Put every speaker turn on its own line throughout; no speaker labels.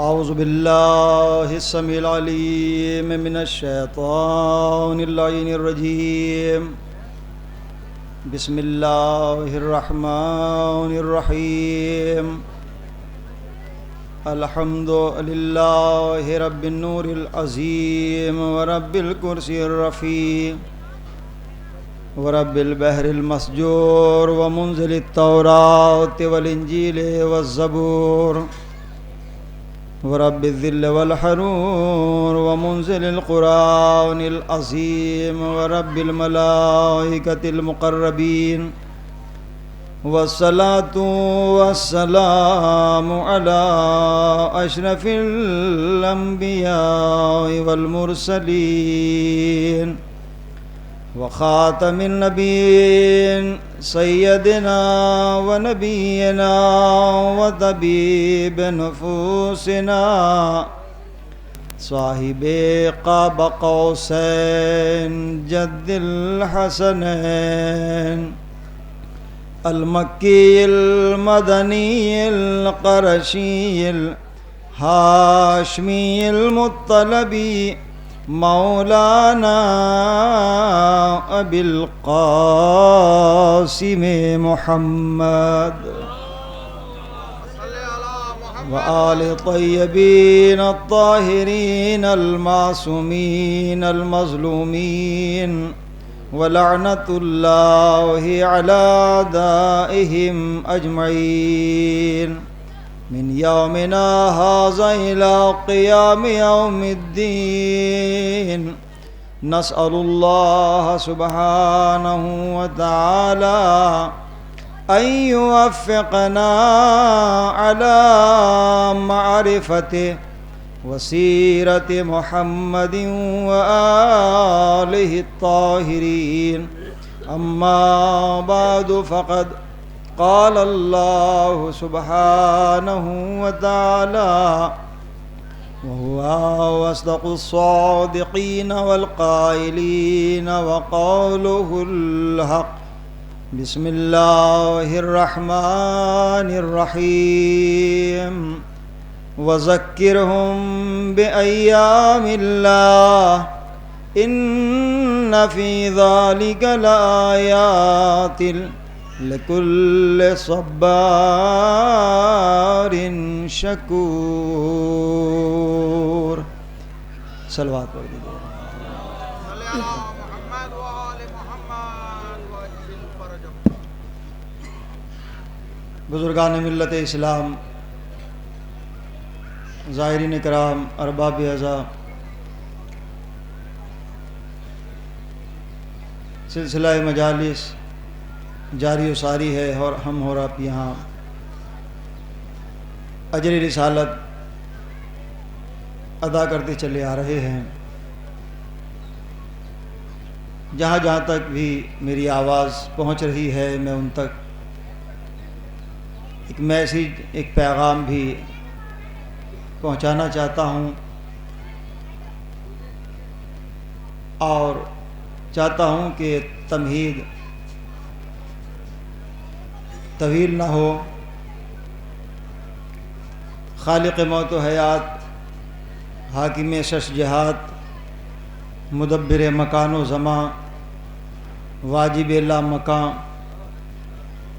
اعوذ باللہ السمیع العلیم من الشیطان اللعین الرجیم بسم اللہ الرحمن الرحیم الحمد للہ رب النور العظیم ورب الکرسی الرفیع ورب البحر المسجور ومنزل التوراة والانجیل والزبور ورب الذل والحرور ومنزل القرآن العظيم ورب الملائكة المقربين والصلاة والسلام على أشرف الأنبياء والمرسلين وخاتم النبيين سيدنا ونبينا وطبيب نفوسنا صاحب قاب قوسين جد الحسنين المكي المدني القرشي الهاشمي المطلبي مولانا ابی القاسم محمد وآل طیبین الطاہرین المعصومین المظلومین ولعنت اللہ علی اعدائہم اجمعین من یومنا هذا إلى قیام یوم الدین نسأل الله سبحانه وتعالى أن يوفقنا على معرفة وسيرة محمد وآله الطاهرين أما بعد فقد قال الله سبحانه وتعالى وهو أصدق الصادقين والقائلين وقوله الحق بسم الله الرحمن الرحيم وذكرهم بأيام الله إن في ذلك لآيات لكل صبار شکور صلوات پڑھ دیجیے بزرگان ملت اسلام، زائرین کرام، ارباب اعزاء، سلسلہ مجالس جاری و ساری ہے اور ہم اور آپ یہاں اجر رسالت ادا کرتے چلے آ رہے ہیں۔ جہاں جہاں تک بھی میری آواز پہنچ رہی ہے میں ان تک ایک میسیج، ایک پیغام بھی پہنچانا چاہتا ہوں اور چاہتا ہوں کہ تمہید طویل نہ ہو۔ خالق موت و حیات، حاکم شش جہات، مدبر مکان و زمان، واجب لا مکان،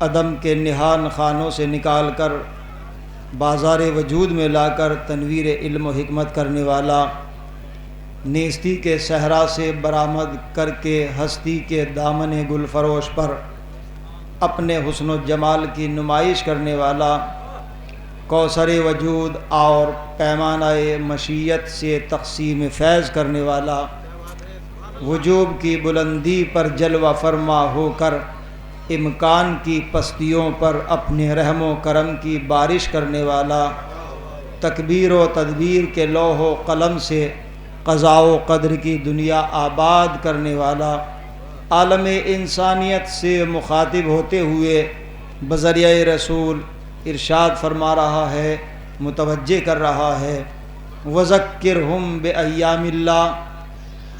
عدم کے نہان خانوں سے نکال کر بازار وجود میں لا کر تنویر علم و حکمت کرنے والا، نیستی کے صحرا سے برآمد کر کے ہستی کے دامن گل فروش پر اپنے حسن و جمال کی نمائش کرنے والا، کوثر وجود اور پیمانہ مشیت سے تقسیم فیض کرنے والا، وجوب کی بلندی پر جلوہ فرما ہو کر امکان کی پستیوں پر اپنے رحم و کرم کی بارش کرنے والا، تکبیر و تدبیر کے لوح و قلم سے قضاء و قدر کی دنیا آباد کرنے والا، عالم انسانیت سے مخاطب ہوتے ہوئے بذریعہ رسول ارشاد فرما رہا ہے، متوجہ کر رہا ہے، وَذَكِّرْهُمْ بِأَيَّامِ اللَّهِ،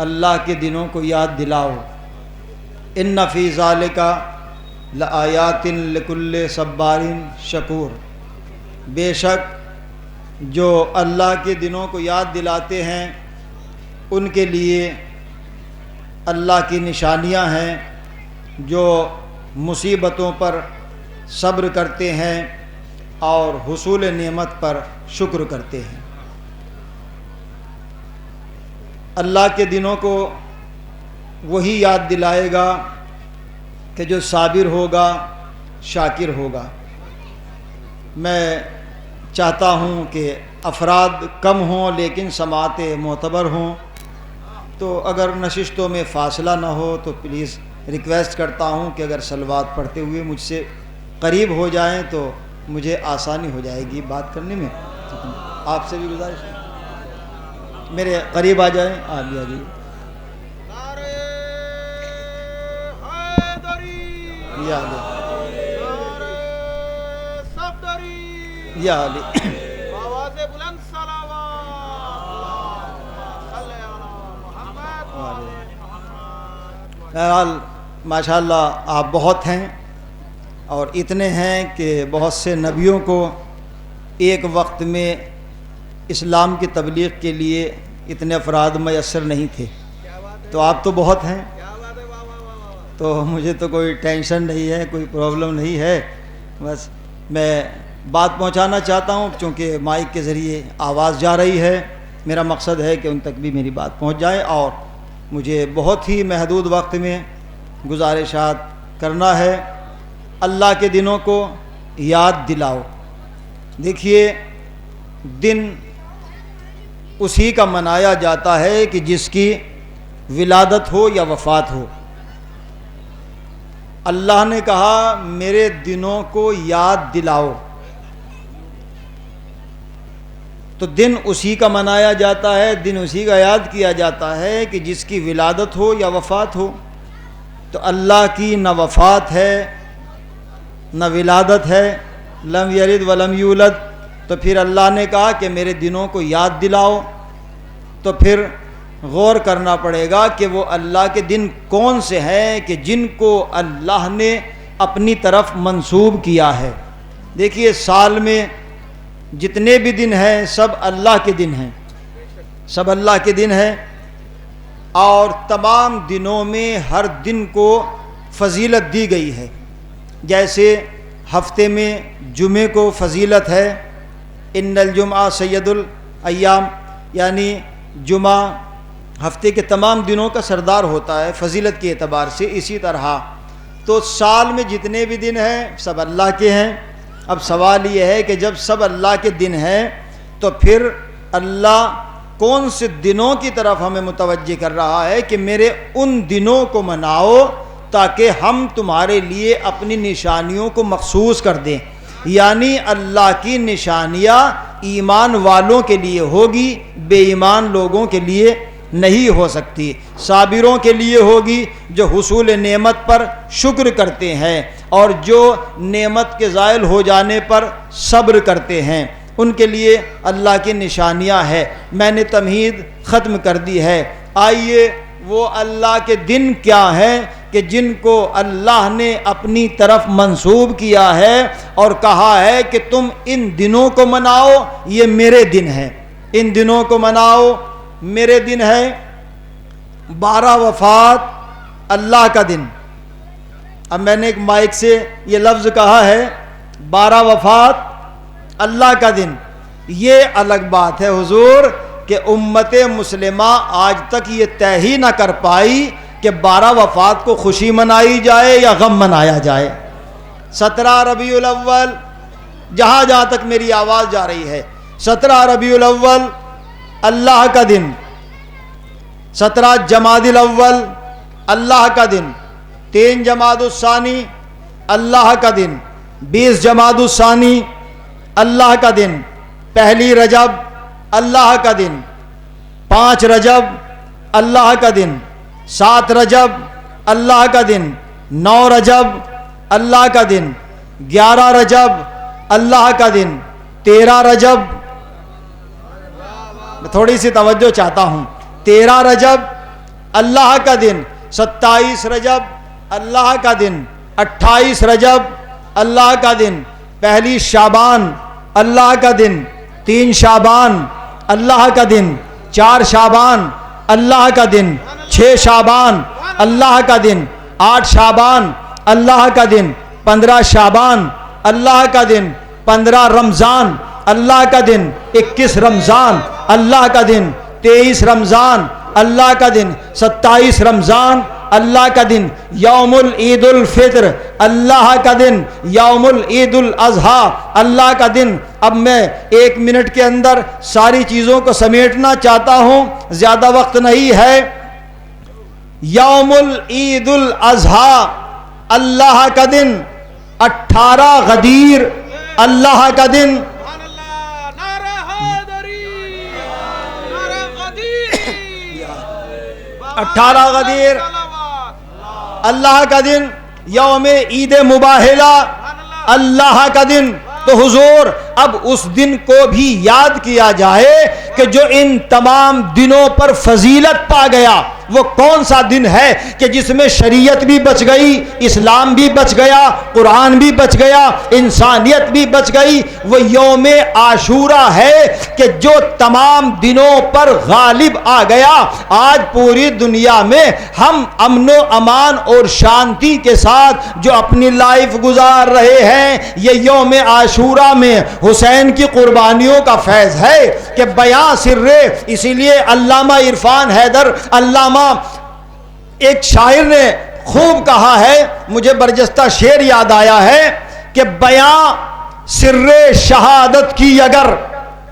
اللہ کے دنوں کو یاد دلاؤ، اِنَّ فِي ذَلِكَ لآیات لکل صبار شکور، بے شک جو اللہ کے دنوں کو یاد دلاتے ہیں ان کے لیے اللہ کی نشانیاں ہیں، جو مصیبتوں پر صبر کرتے ہیں اور حصول نعمت پر شکر کرتے ہیں۔ اللہ کے دنوں کو وہی یاد دلائے گا کہ جو صابر ہوگا، شاکر ہوگا۔ میں چاہتا ہوں کہ افراد کم ہوں لیکن سماعت معتبر ہوں، تو اگر نشستوں میں فاصلہ نہ ہو تو پلیز ریکویسٹ کرتا ہوں کہ اگر صلوات پڑھتے ہوئے مجھ سے قریب ہو جائیں تو مجھے آسانی ہو جائے گی بات کرنے میں۔ آپ سے بھی گزارش ہے میرے قریب آ جائیں، آپ بھی آ جائیے۔ یا علی بہرحال ماشاءاللہ آپ بہت ہیں، اور اتنے ہیں کہ بہت سے نبیوں کو ایک وقت میں اسلام کی تبلیغ کے لیے اتنے افراد میسر نہیں تھے، تو آپ تو بہت ہیں، تو مجھے تو کوئی ٹینشن نہیں ہے، کوئی پرابلم نہیں ہے۔ بس میں بات پہنچانا چاہتا ہوں، چونکہ مائک کے ذریعے آواز جا رہی ہے، میرا مقصد ہے کہ ان تک بھی میری بات پہنچ جائے، اور مجھے بہت ہی محدود وقت میں گزارشات کرنا ہے۔ اللہ کے دنوں کو یاد دلاؤ۔ دیکھیے، دن اسی کا منایا جاتا ہے کہ جس کی ولادت ہو یا وفات ہو۔ اللہ نے کہا میرے دنوں کو یاد دلاؤ، تو دن اسی کا منایا جاتا ہے، دن اسی کا یاد کیا جاتا ہے کہ جس کی ولادت ہو یا وفات ہو۔ تو اللہ کی نہ وفات ہے نہ ولادت ہے، لم یلد ولم یولد، تو پھر اللہ نے کہا کہ میرے دنوں کو یاد دلاؤ، تو پھر غور کرنا پڑے گا کہ وہ اللہ کے دن کون سے ہیں کہ جن کو اللہ نے اپنی طرف منسوب کیا ہے۔ دیکھیے، سال میں جتنے بھی دن ہیں سب اللہ کے دن ہیں، سب اللہ کے دن ہیں، اور تمام دنوں میں ہر دن کو فضیلت دی گئی ہے۔ جیسے ہفتے میں جمعے کو فضیلت ہے، ان الجمعہ سید الایام، یعنی جمعہ ہفتے کے تمام دنوں کا سردار ہوتا ہے فضیلت کے اعتبار سے۔ اسی طرح تو سال میں جتنے بھی دن ہیں سب اللہ کے ہیں۔ اب سوال یہ ہے کہ جب سب اللہ کے دن ہیں تو پھر اللہ کون سے دنوں کی طرف ہمیں متوجہ کر رہا ہے کہ میرے ان دنوں کو مناؤ تاکہ ہم تمہارے لیے اپنی نشانیوں کو مخصوص کر دیں۔ یعنی اللہ کی نشانیاں ایمان والوں کے لیے ہوگی، بے ایمان لوگوں کے لیے نہیں ہو سکتی۔ صابروں کے لیے ہوگی جو حصول نعمت پر شکر کرتے ہیں اور جو نعمت کے زائل ہو جانے پر صبر کرتے ہیں، ان کے لیے اللہ کی نشانیاں ہیں۔ میں نے تمہید ختم کر دی ہے۔ آئیے وہ اللہ کے دن کیا ہیں کہ جن کو اللہ نے اپنی طرف منسوب کیا ہے اور کہا ہے کہ تم ان دنوں کو مناؤ، یہ میرے دن ہیں، ان دنوں کو مناؤ، میرے دن ہے۔ 12 وفات اللہ کا دن۔ اب میں نے ایک مائک سے یہ لفظ کہا ہے 12 وفات اللہ کا دن، یہ الگ بات ہے حضور کہ امت مسلمہ آج تک یہ طے ہی نہ کر پائی کہ 12 وفات کو خوشی منائی جائے یا غم منایا جائے۔ 17 ربیع الاول، جہاں جہاں تک میری آواز جا رہی ہے، 17 ربیع الاول اللہ کا دن، 17 جمادی الاول اللہ کا دن، 3 جمادی الثانی اللہ کا دن، 20 جمادی الثانی اللہ کا دن، 1 رجب اللہ کا دن، 5 رجب اللہ کا دن، 7 رجب اللہ کا دن، 9 رجب اللہ کا دن، 11 رجب اللہ کا دن، 13 رجب، تھوڑی سی توجہ چاہتا ہوں، 13 رجب اللہ کا دن، 27 رجب اللہ کا دن، 28 رجب اللہ کا دن، 1 شعبان اللہ کا دن، 3 شعبان اللہ کا دن، 4 شعبان اللہ کا دن، 6 شعبان اللہ کا دن، 8 شعبان اللہ کا دن، 15 شعبان اللہ کا دن، 15 رمضان اللہ کا دن، 21 رمضان اللہ کا دن، 23 رمضان اللہ کا دن، 27 رمضان اللہ کا دن، یوم العید الفطر اللہ کا دن، یوم العید الاضحیٰ اللہ کا دن۔ اب میں 1 منٹ کے اندر ساری چیزوں کو سمیٹنا چاہتا ہوں، زیادہ وقت نہیں ہے۔ یوم العید الاضحیٰ اللہ کا دن، 18 غدیر اللہ کا دن، 18 غدیر اللہ کا دن، یوم عید مباہلہ اللہ کا دن۔ تو حضور اب اس دن کو بھی یاد کیا جائے کہ جو ان تمام دنوں پر فضیلت پا گیا، وہ کون سا دن ہے کہ جس میں شریعت بھی بچ گئی، اسلام بھی بچ گیا، قرآن بھی بچ گیا، انسانیت بھی بچ گئی۔ وہ یوم عاشورہ ہے کہ جو تمام دنوں پر غالب آ گیا۔ آج پوری دنیا میں ہم امن و امان اور شانتی کے ساتھ جو اپنی لائف گزار رہے ہیں، یہ یوم عاشورہ میں حسین کی قربانیوں کا فیض ہے کہ بیاں سر۔ اسی لیے علامہ عرفان حیدر، علامہ ایک شاعر نے خوب کہا ہے، مجھے برجستہ شعر یاد آیا ہے کہ بیاں سر شہادت کی اگر،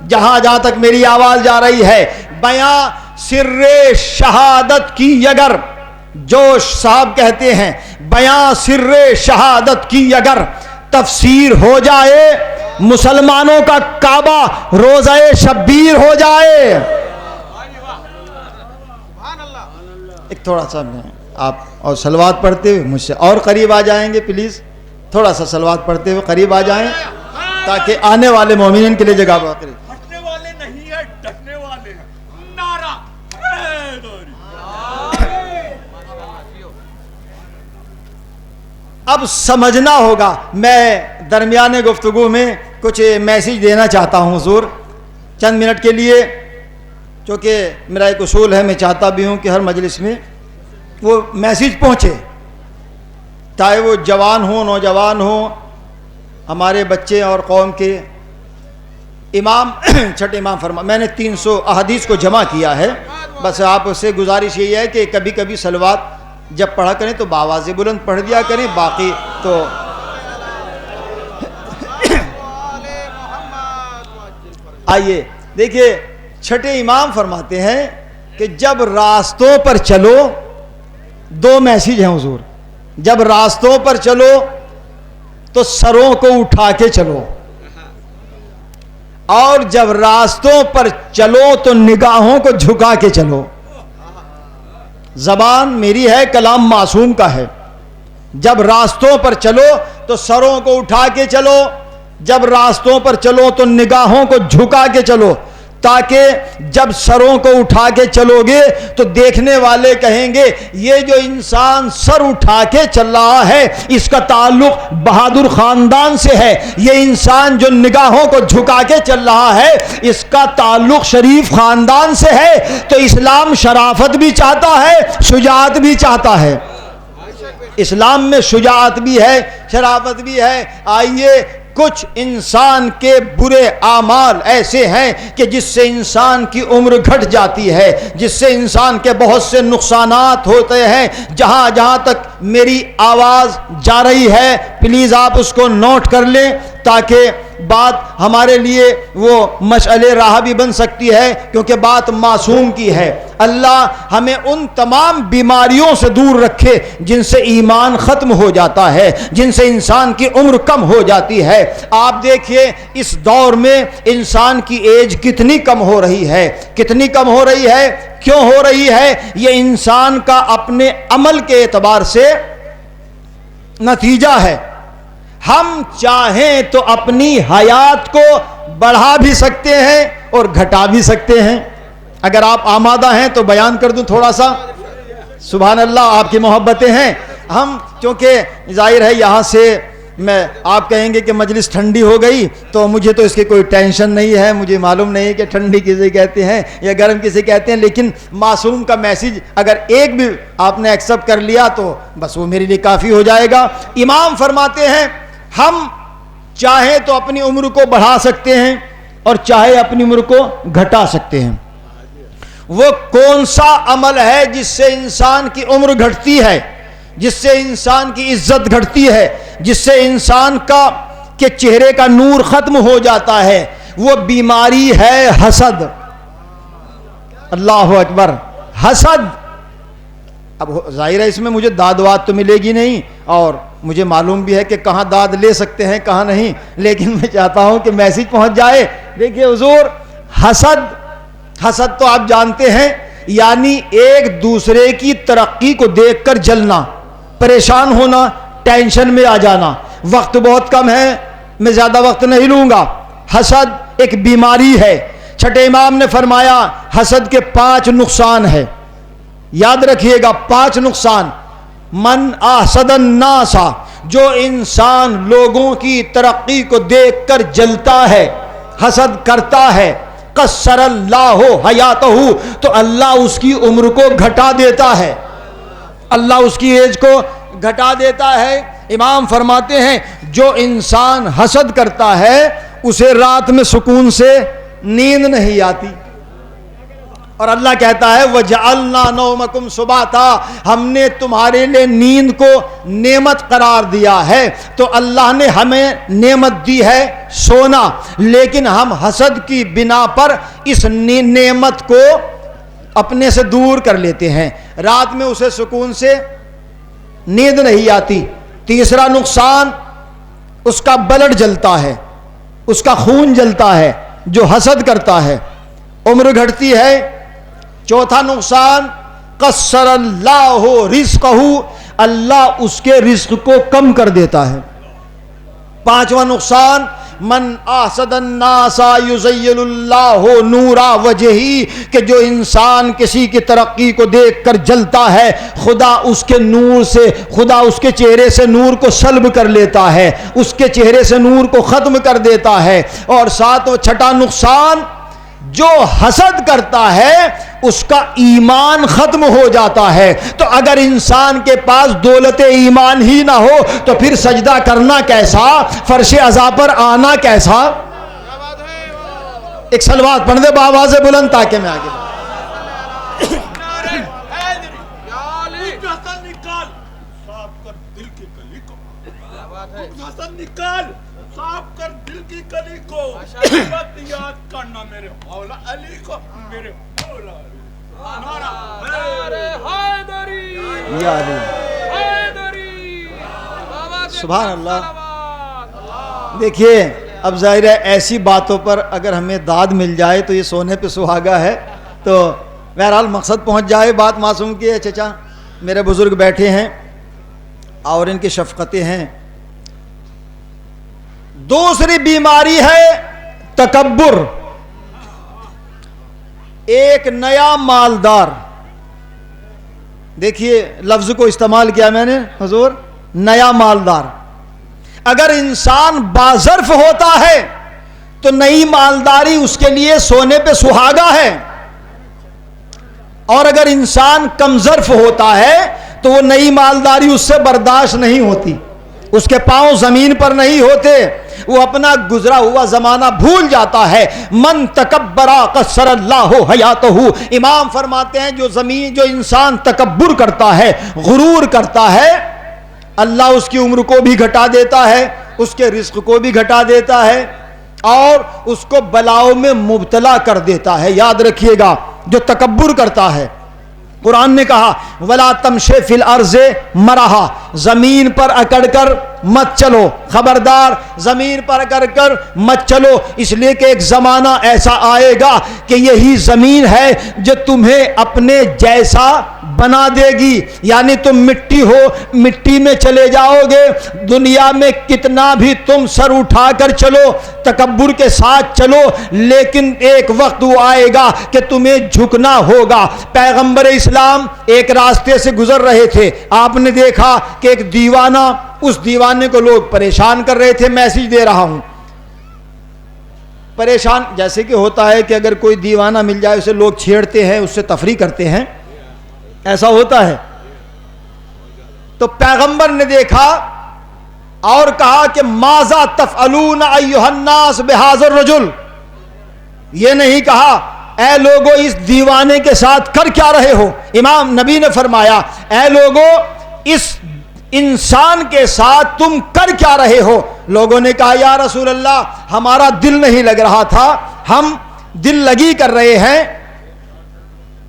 جہاں تک میری آواز جا رہی ہے، بیاں سر شہادت کی اگر، جوش صاحب کہتے ہیں بیاں سر شہادت کی اگر تفسیر ہو جائے، مسلمانوں کا کعبہ روزہ شبیر ہو جائے۔ ایک تھوڑا سا آپ اور صلوات پڑھتے ہوئے مجھ سے اور قریب آ جائیں گے پلیز، تھوڑا سا صلوات پڑھتے ہوئے قریب آ جائیں تاکہ آنے والے مومنین کے لیے جگہ باقی۔
ہٹنے والے نہیں ہے، ڈٹنے والے ہیں۔ نعرہ حیدری۔
اب سمجھنا ہوگا، میں درمیان گفتگو میں کچھ میسیج دینا چاہتا ہوں حضور، چند منٹ کے لیے، چونکہ میرا ایک اصول ہے، میں چاہتا بھی ہوں کہ ہر مجلس میں وہ میسیج پہنچے، چاہے وہ جوان ہوں، نوجوان ہوں، ہمارے بچے اور قوم کے۔ امام چھٹے امام فرما، میں نے 300 احادیث کو جمع کیا ہے، بس آپ سے گزارش یہی ہے کہ کبھی کبھی صلوات جب پڑھا کریں تو بآواز بلند پڑھ دیا کریں، باقی تو آئیے دیکھیے چھٹے امام فرماتے ہیں کہ جب راستوں پر چلو، 2 میسیج ہیں حضور، جب راستوں پر چلو تو سروں کو اٹھا کے چلو، اور جب راستوں پر چلو تو نگاہوں کو جھکا کے چلو۔ زبان میری ہے، کلام معصوم کا ہے۔ جب راستوں پر چلو تو سروں کو اٹھا کے چلو، جب راستوں پر چلو تو نگاہوں کو جھکا کے چلو، تاکہ جب سروں کو اٹھا کے چلو گے تو دیکھنے والے کہیں گے یہ جو انسان سر اٹھا کے چل رہا ہے اس کا تعلق بہادر خاندان سے ہے، یہ انسان جو نگاہوں کو جھکا کے چل رہا ہے اس کا تعلق شریف خاندان سے ہے۔ تو اسلام شرافت بھی چاہتا ہے، شجاعت بھی چاہتا ہے۔ اسلام میں شجاعت بھی ہے، شرافت بھی ہے۔ آئیے، کچھ انسان کے برے اعمال ایسے ہیں کہ جس سے انسان کی عمر گھٹ جاتی ہے، جس سے انسان کے بہت سے نقصانات ہوتے ہیں۔ جہاں جہاں تک میری آواز جا رہی ہے پلیز آپ اس کو نوٹ کر لیں تاکہ بات ہمارے لیے وہ مشعل راہ بھی بن سکتی ہے، کیونکہ بات معصوم کی ہے۔ اللہ ہمیں ان تمام بیماریوں سے دور رکھے جن سے ایمان ختم ہو جاتا ہے، جن سے انسان کی عمر کم ہو جاتی ہے۔ آپ دیکھیے اس دور میں انسان کی ایج کتنی کم ہو رہی ہے، کتنی کم ہو رہی ہے، کیوں ہو رہی ہے؟ یہ انسان کا اپنے عمل کے اعتبار سے نتیجہ ہے۔ ہم چاہیں تو اپنی حیات کو بڑھا بھی سکتے ہیں اور گھٹا بھی سکتے ہیں۔ اگر آپ آمادہ ہیں تو بیان کر دوں تھوڑا سا۔ سبحان اللہ، آپ کی محبتیں ہیں۔ ہم چونکہ ظاہر ہے یہاں سے میں آپ کہیں گے کہ مجلس ٹھنڈی ہو گئی تو مجھے تو اس کی کوئی ٹینشن نہیں ہے، مجھے معلوم نہیں کہ ٹھنڈی کسے کہتے ہیں یا گرم کسے کہتے ہیں، لیکن معصوم کا میسیج اگر ایک بھی آپ نے ایکسیپٹ کر لیا تو بس وہ میرے لیے کافی ہو جائے گا۔ امام فرماتے ہیں ہم چاہے تو اپنی عمر کو بڑھا سکتے ہیں اور چاہے اپنی عمر کو گھٹا سکتے ہیں۔ وہ کون سا عمل ہے جس سے انسان کی عمر گھٹتی ہے، جس سے انسان کی عزت گھٹتی ہے، جس سے انسان کے چہرے کا نور ختم ہو جاتا ہے؟ وہ بیماری ہے حسد۔ اللہ اکبر، حسد۔ اب ظاہر ہے اس میں مجھے داد واد تو ملے گی نہیں، اور مجھے معلوم بھی ہے کہ کہاں داد لے سکتے ہیں کہاں نہیں، لیکن میں چاہتا ہوں کہ میسیج پہنچ جائے۔ دیکھیے حضور، حسد تو آپ جانتے ہیں، یعنی ایک دوسرے کی ترقی کو دیکھ کر جلنا، پریشان ہونا، ٹینشن میں آ جانا۔ وقت بہت کم ہے، میں زیادہ وقت نہیں لوں گا۔ حسد ایک بیماری ہے۔ چھٹے امام نے فرمایا حسد کے 5 نقصان ہے، یاد رکھیے گا 5 نقصان۔ من احسد الناس، جو انسان لوگوں کی ترقی کو دیکھ کر جلتا ہے، حسد کرتا ہے، قصر اللہ حیاتہ، تو اللہ اس کی عمر کو گھٹا دیتا ہے، اللہ اس کی ایج کو گھٹا دیتا ہے۔ امام فرماتے ہیں جو انسان حسد کرتا ہے اسے رات میں سکون سے نیند نہیں آتی، اور اللہ کہتا ہے وَجَعَلْنَا نَوْمَكُمْ سُبَاتًا، ہم نے تمہارے لیے نیند کو نعمت قرار دیا ہے۔ تو اللہ نے ہمیں نعمت دی ہے سونا، لیکن ہم حسد کی بنا پر اس نعمت کو اپنے سے دور کر لیتے ہیں، رات میں اسے سکون سے نیند نہیں آتی۔ تیسرا نقصان، اس کا بلڈ جلتا ہے، اس کا خون جلتا ہے جو حسد کرتا ہے، عمر گھٹتی ہے۔ چوتھا نقصان، قصر اللہ رزقہ، اللہ اس کے رزق کو کم کر دیتا ہے۔ پانچواں نقصان، من احسد الناس یزین اللہ نورا وجہی، کہ جو انسان کسی کی ترقی کو دیکھ کر جلتا ہے، خدا اس کے نور سے، خدا اس کے چہرے سے نور کو سلب کر لیتا ہے، اس کے چہرے سے نور کو ختم کر دیتا ہے۔ اور چھٹا نقصان، جو حسد کرتا ہے اس کا ایمان ختم ہو جاتا ہے۔ تو اگر انسان کے پاس دولت ایمان ہی نہ ہو تو پھر سجدہ کرنا کیسا، فرش عزا پر آنا کیسا؟ ایک صلوات پڑھ دے بآواز بلند تاکہ میں آگے
صاف کر دل کی کلی کو، یاد کرنا میرے مولا علی کو، میرے مولا علی۔ نعرہ حیدری،
یا علی،
حیدری،
سبحان اللہ۔ دیکھیے اب ظاہر ہے ایسی باتوں پر اگر ہمیں داد مل جائے تو یہ سونے پہ سہاگا ہے۔ تو بہرحال مقصد پہنچ جائے بات معصوم کی ہے۔ چچا میرے بزرگ بیٹھے ہیں اور ان کی شفقتیں ہیں۔ دوسری بیماری ہے تکبر۔ ایک نیا مالدار، دیکھیے لفظ کو استعمال کیا میں نے حضور، نیا مالدار۔ اگر انسان باظرف ہوتا ہے تو نئی مالداری اس کے لیے سونے پہ سہاگا ہے، اور اگر انسان کم ظرف ہوتا ہے تو وہ نئی مالداری اس سے برداشت نہیں ہوتی، اس کے پاؤں زمین پر نہیں ہوتے، وہ اپنا گزرا ہوا زمانہ بھول جاتا ہے۔ من تکبرا قصر اللہ حیاتہ، امام فرماتے ہیں جو انسان تکبر کرتا ہے، غرور کرتا ہے، اللہ اس کی عمر کو بھی گھٹا دیتا ہے، اس کے رزق کو بھی گھٹا دیتا ہے، اور اس کو بلاؤں میں مبتلا کر دیتا ہے۔ یاد رکھیے گا جو تکبر کرتا ہے، قرآن نے کہا وَلَا تَمْشِ فِي الْأَرْضِ مَرَحًا، زمین پر اکڑ کر مت چلو، خبردار زمین پر اکڑ کر مت چلو، اس لیے کہ ایک زمانہ ایسا آئے گا کہ یہی زمین ہے جو تمہیں اپنے جیسا بنا دے گی، یعنی تم مٹی ہو، مٹی میں چلے جاؤ گے، دنیا میں کتنا بھی تم سر اٹھا کر چلو، تکبر کے ساتھ چلو، لیکن ایک وقت وہ آئے گا کہ تمہیں جھکنا ہوگا۔ پیغمبر اسلام ایک راستے سے گزر رہے تھے، آپ نے دیکھا کہ ایک دیوانہ اس دیوانے کو لوگ پریشان کر رہے تھے، میسج دے رہا ہوں پریشان، جیسے کہ ہوتا ہے کہ اگر کوئی دیوانہ مل جائے اسے لوگ چھیڑتے ہیں، اس سے تفریح کرتے ہیں، ایسا ہوتا ہے. تو پیغمبر نے دیکھا اور کہا کہ ماذا تفعلون ایھا الناس بہذا الرجل، یہ نہیں کہا اے لوگو اس دیوانے کے ساتھ کر کیا رہے ہو. امام نبی نے فرمایا اے لوگو اس انسان کے ساتھ تم کر کیا رہے ہو. لوگوں نے کہا یا رسول اللہ ہمارا دل نہیں لگ رہا تھا، ہم دل لگی کر رہے ہیں،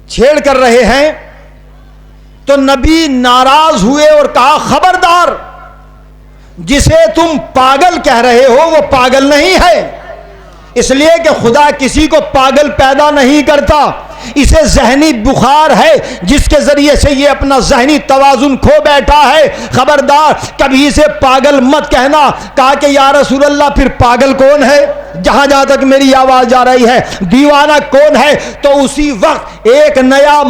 چھیڑ کر رہے ہیں. تو نبی ناراض ہوئے اور کہا خبردار، جسے تم پاگل کہہ رہے ہو وہ پاگل نہیں ہے، اس لیے کہ خدا کسی کو پاگل پیدا نہیں کرتا، اسے ذہنی بخار ہے جس کے ذریعے سے یہ اپنا ذہنی توازن کھو بیٹھا ہے. خبردار کبھی اسے پاگل مت کہنا. کہا کہ یا رسول اللہ پھر پاگل کون ہے؟ جہاں جہاں تک میری آواز جا رہی ہے دیوانہ کون ہے؟ تو اسی وقت ایک نیا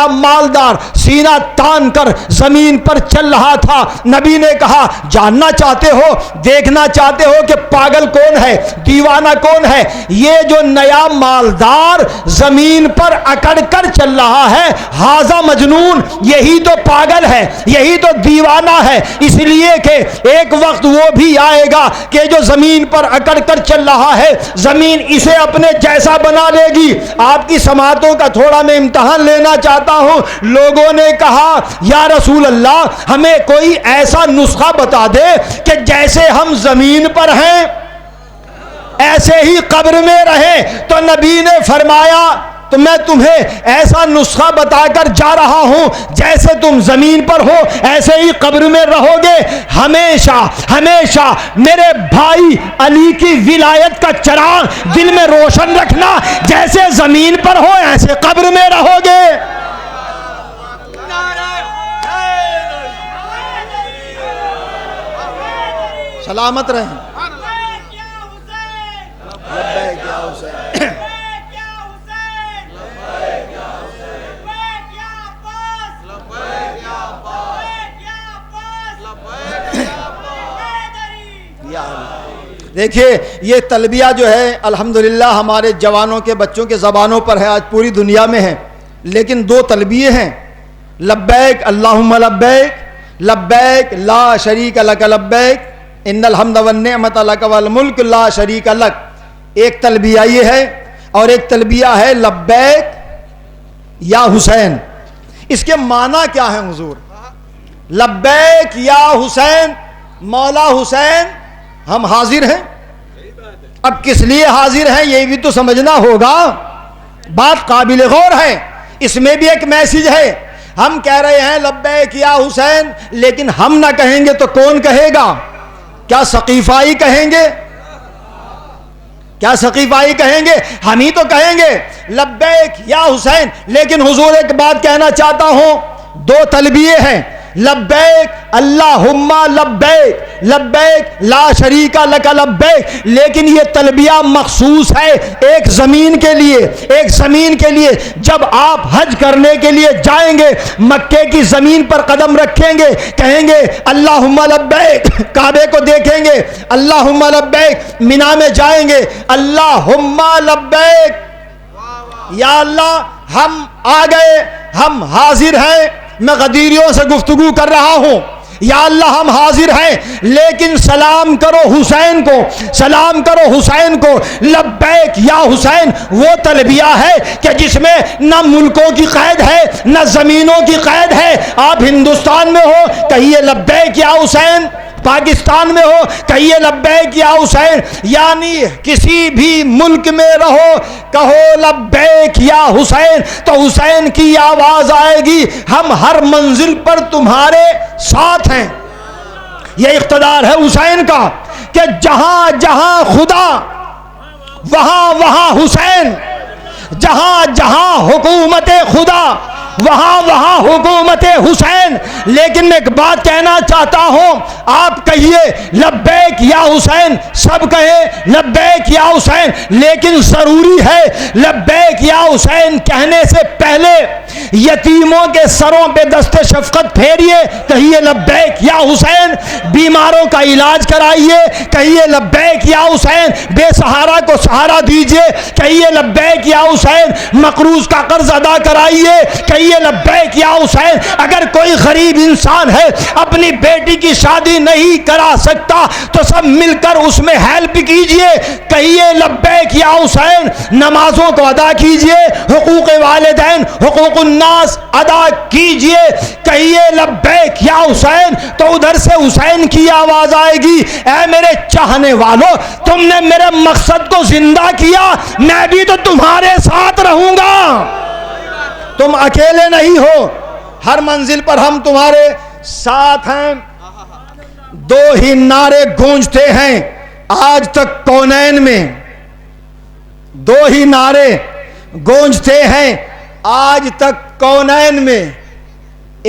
مالدار سینہ تان کر زمین پر چل رہا تھا. نبی نے کہا جاننا چاہتے ہو، دیکھنا چاہتے ہو کہ پاگل کون ہے، دیوانہ کون ہے؟ یہ جو نیا مالدار زمین پر اکڑ کر چل رہا ہے ہاذا مجنون، یہی تو پاگل ہے، یہی تو دیوانہ ہے. اس لیے کہ ایک وقت وہ بھی آئے گا کہ جو زمین پر اکڑ کر چل رہا ہے زمین اسے اپنے جیسا بنا لے گی. آپ کی سماعتوں کا تھوڑا میں امتحان لینا چاہتا ہوں. لوگوں نے کہا یا رسول اللہ ہمیں کوئی ایسا نسخہ بتا دے کہ جیسے ہم زمین پر ہیں ایسے ہی قبر میں رہیں. تو نبی نے فرمایا تو میں تمہیں ایسا نسخہ بتا کر جا رہا ہوں، جیسے تم زمین پر ہو ایسے ہی قبر میں رہو گے. ہمیشہ ہمیشہ میرے بھائی علی کی ولایت کا چراغ دل میں روشن رکھنا، جیسے زمین پر ہو ایسے قبر میں رہو گے. سلامت رہیں. دیکھیے یہ تلبیہ جو ہے الحمدللہ ہمارے جوانوں کے بچوں کے زبانوں پر ہے، آج پوری دنیا میں ہے. لیکن دو تلبیے ہیں، لبیک اللہم لبیک، لبیک لا شریک لک لبیک ان الحمد والنعمت لک والملک لا شریک لک. ایک تلبیہ یہ ہے اور ایک تلبیہ ہے لبیک یا حسین. اس کے معنی کیا ہے حضور؟ لبیک یا حسین، مولا حسین ہم حاضر ہیں. اب کس لیے حاضر ہیں یہ بھی تو سمجھنا ہوگا. بات قابل غور ہے، اس میں بھی ایک میسج ہے. ہم کہہ رہے ہیں لبیک یا حسین، لیکن ہم نہ کہیں گے تو کون کہے گا؟ کیا ثقیفائی کہیں گے؟ کیا ثقیفائی کہیں گے؟ ہم ہی تو کہیں گے لبیک یا حسین. لیکن حضور ایک بات کہنا چاہتا ہوں، دو تلبیے ہیں، لبیک اللہم لبیک، لبیک لا شریک لک لبیک. لیکن یہ تلبیہ مخصوص ہے ایک زمین کے لیے، ایک زمین کے لیے. جب آپ حج کرنے کے لیے جائیں گے مکے کی زمین پر قدم رکھیں گے، کہیں گے اللہم لبیک، کعبے کو دیکھیں گے اللہم لبیک، مینا میں جائیں گے اللہم لبیک، یا اللہ ہم آ گئے، ہم حاضر ہیں. میں غدیریوں سے گفتگو کر رہا ہوں، یا اللہ ہم حاضر ہیں، لیکن سلام کرو حسین کو، سلام کرو حسین کو. لبیک یا حسین وہ تلبیہ ہے کہ جس میں نہ ملکوں کی قید ہے نہ زمینوں کی قید ہے. آپ ہندوستان میں ہو کہیے لبیک یا حسین، پاکستان میں ہو کہیے لبیک یا حسین، یعنی کسی بھی ملک میں رہو کہو لبیک یا حسین تو حسین کی آواز آئے گی. ہم ہر منزل پر تمہارے ساتھ ہیں. یہ اقتدار ہے حسین کا کہ جہاں جہاں خدا وہاں وہاں حسین، جہاں جہاں حکومت خدا وہاں وہاں حکومت حسین. لیکن میں ایک بات کہنا چاہتا ہوں, آپ کہیے لبیک یا حسین, سب کہیں لبیک یا حسین, لیکن ضروری ہے لبیک یا حسین کہنے سے پہلے یتیموں کے سروں پہ دست شفقت پھیریے, کہیے لبیک یا حسین. بیماروں کا علاج کرائیے, کہیے لبیک یا حسین. بے سہارا کو سہارا دیجیے, کہیے لبیک یا حسین. مقروض کا قرض ادا کرائیے, کہیے لبیک یا حسین. اگر کوئی غریب انسان ہے اپنی بیٹی کی شادی نہیں کرا سکتا تو سب مل کر اس میں ہیلپ کیجیے, کہیے لبیک یا حسین. نمازوں کو ادا کیجیے, حقوق والدین حقوق الناس ادا کیجیے, کہیے لبیک یا حسین. تو ادھر سے حسین کی آواز آئے گی, اے میرے چاہنے والوں, تم نے میرے مقصد کو زندہ کیا, میں بھی تو تمہارے ساتھ رہوں گا. تم اکیلے نہیں ہو, ہر منزل پر ہم تمہارے ساتھ ہیں. دو ہی نعرے گونجتے ہیں آج تک کونین میں, دو ہی نعرے گونجتے ہیں آج تک کونین میں.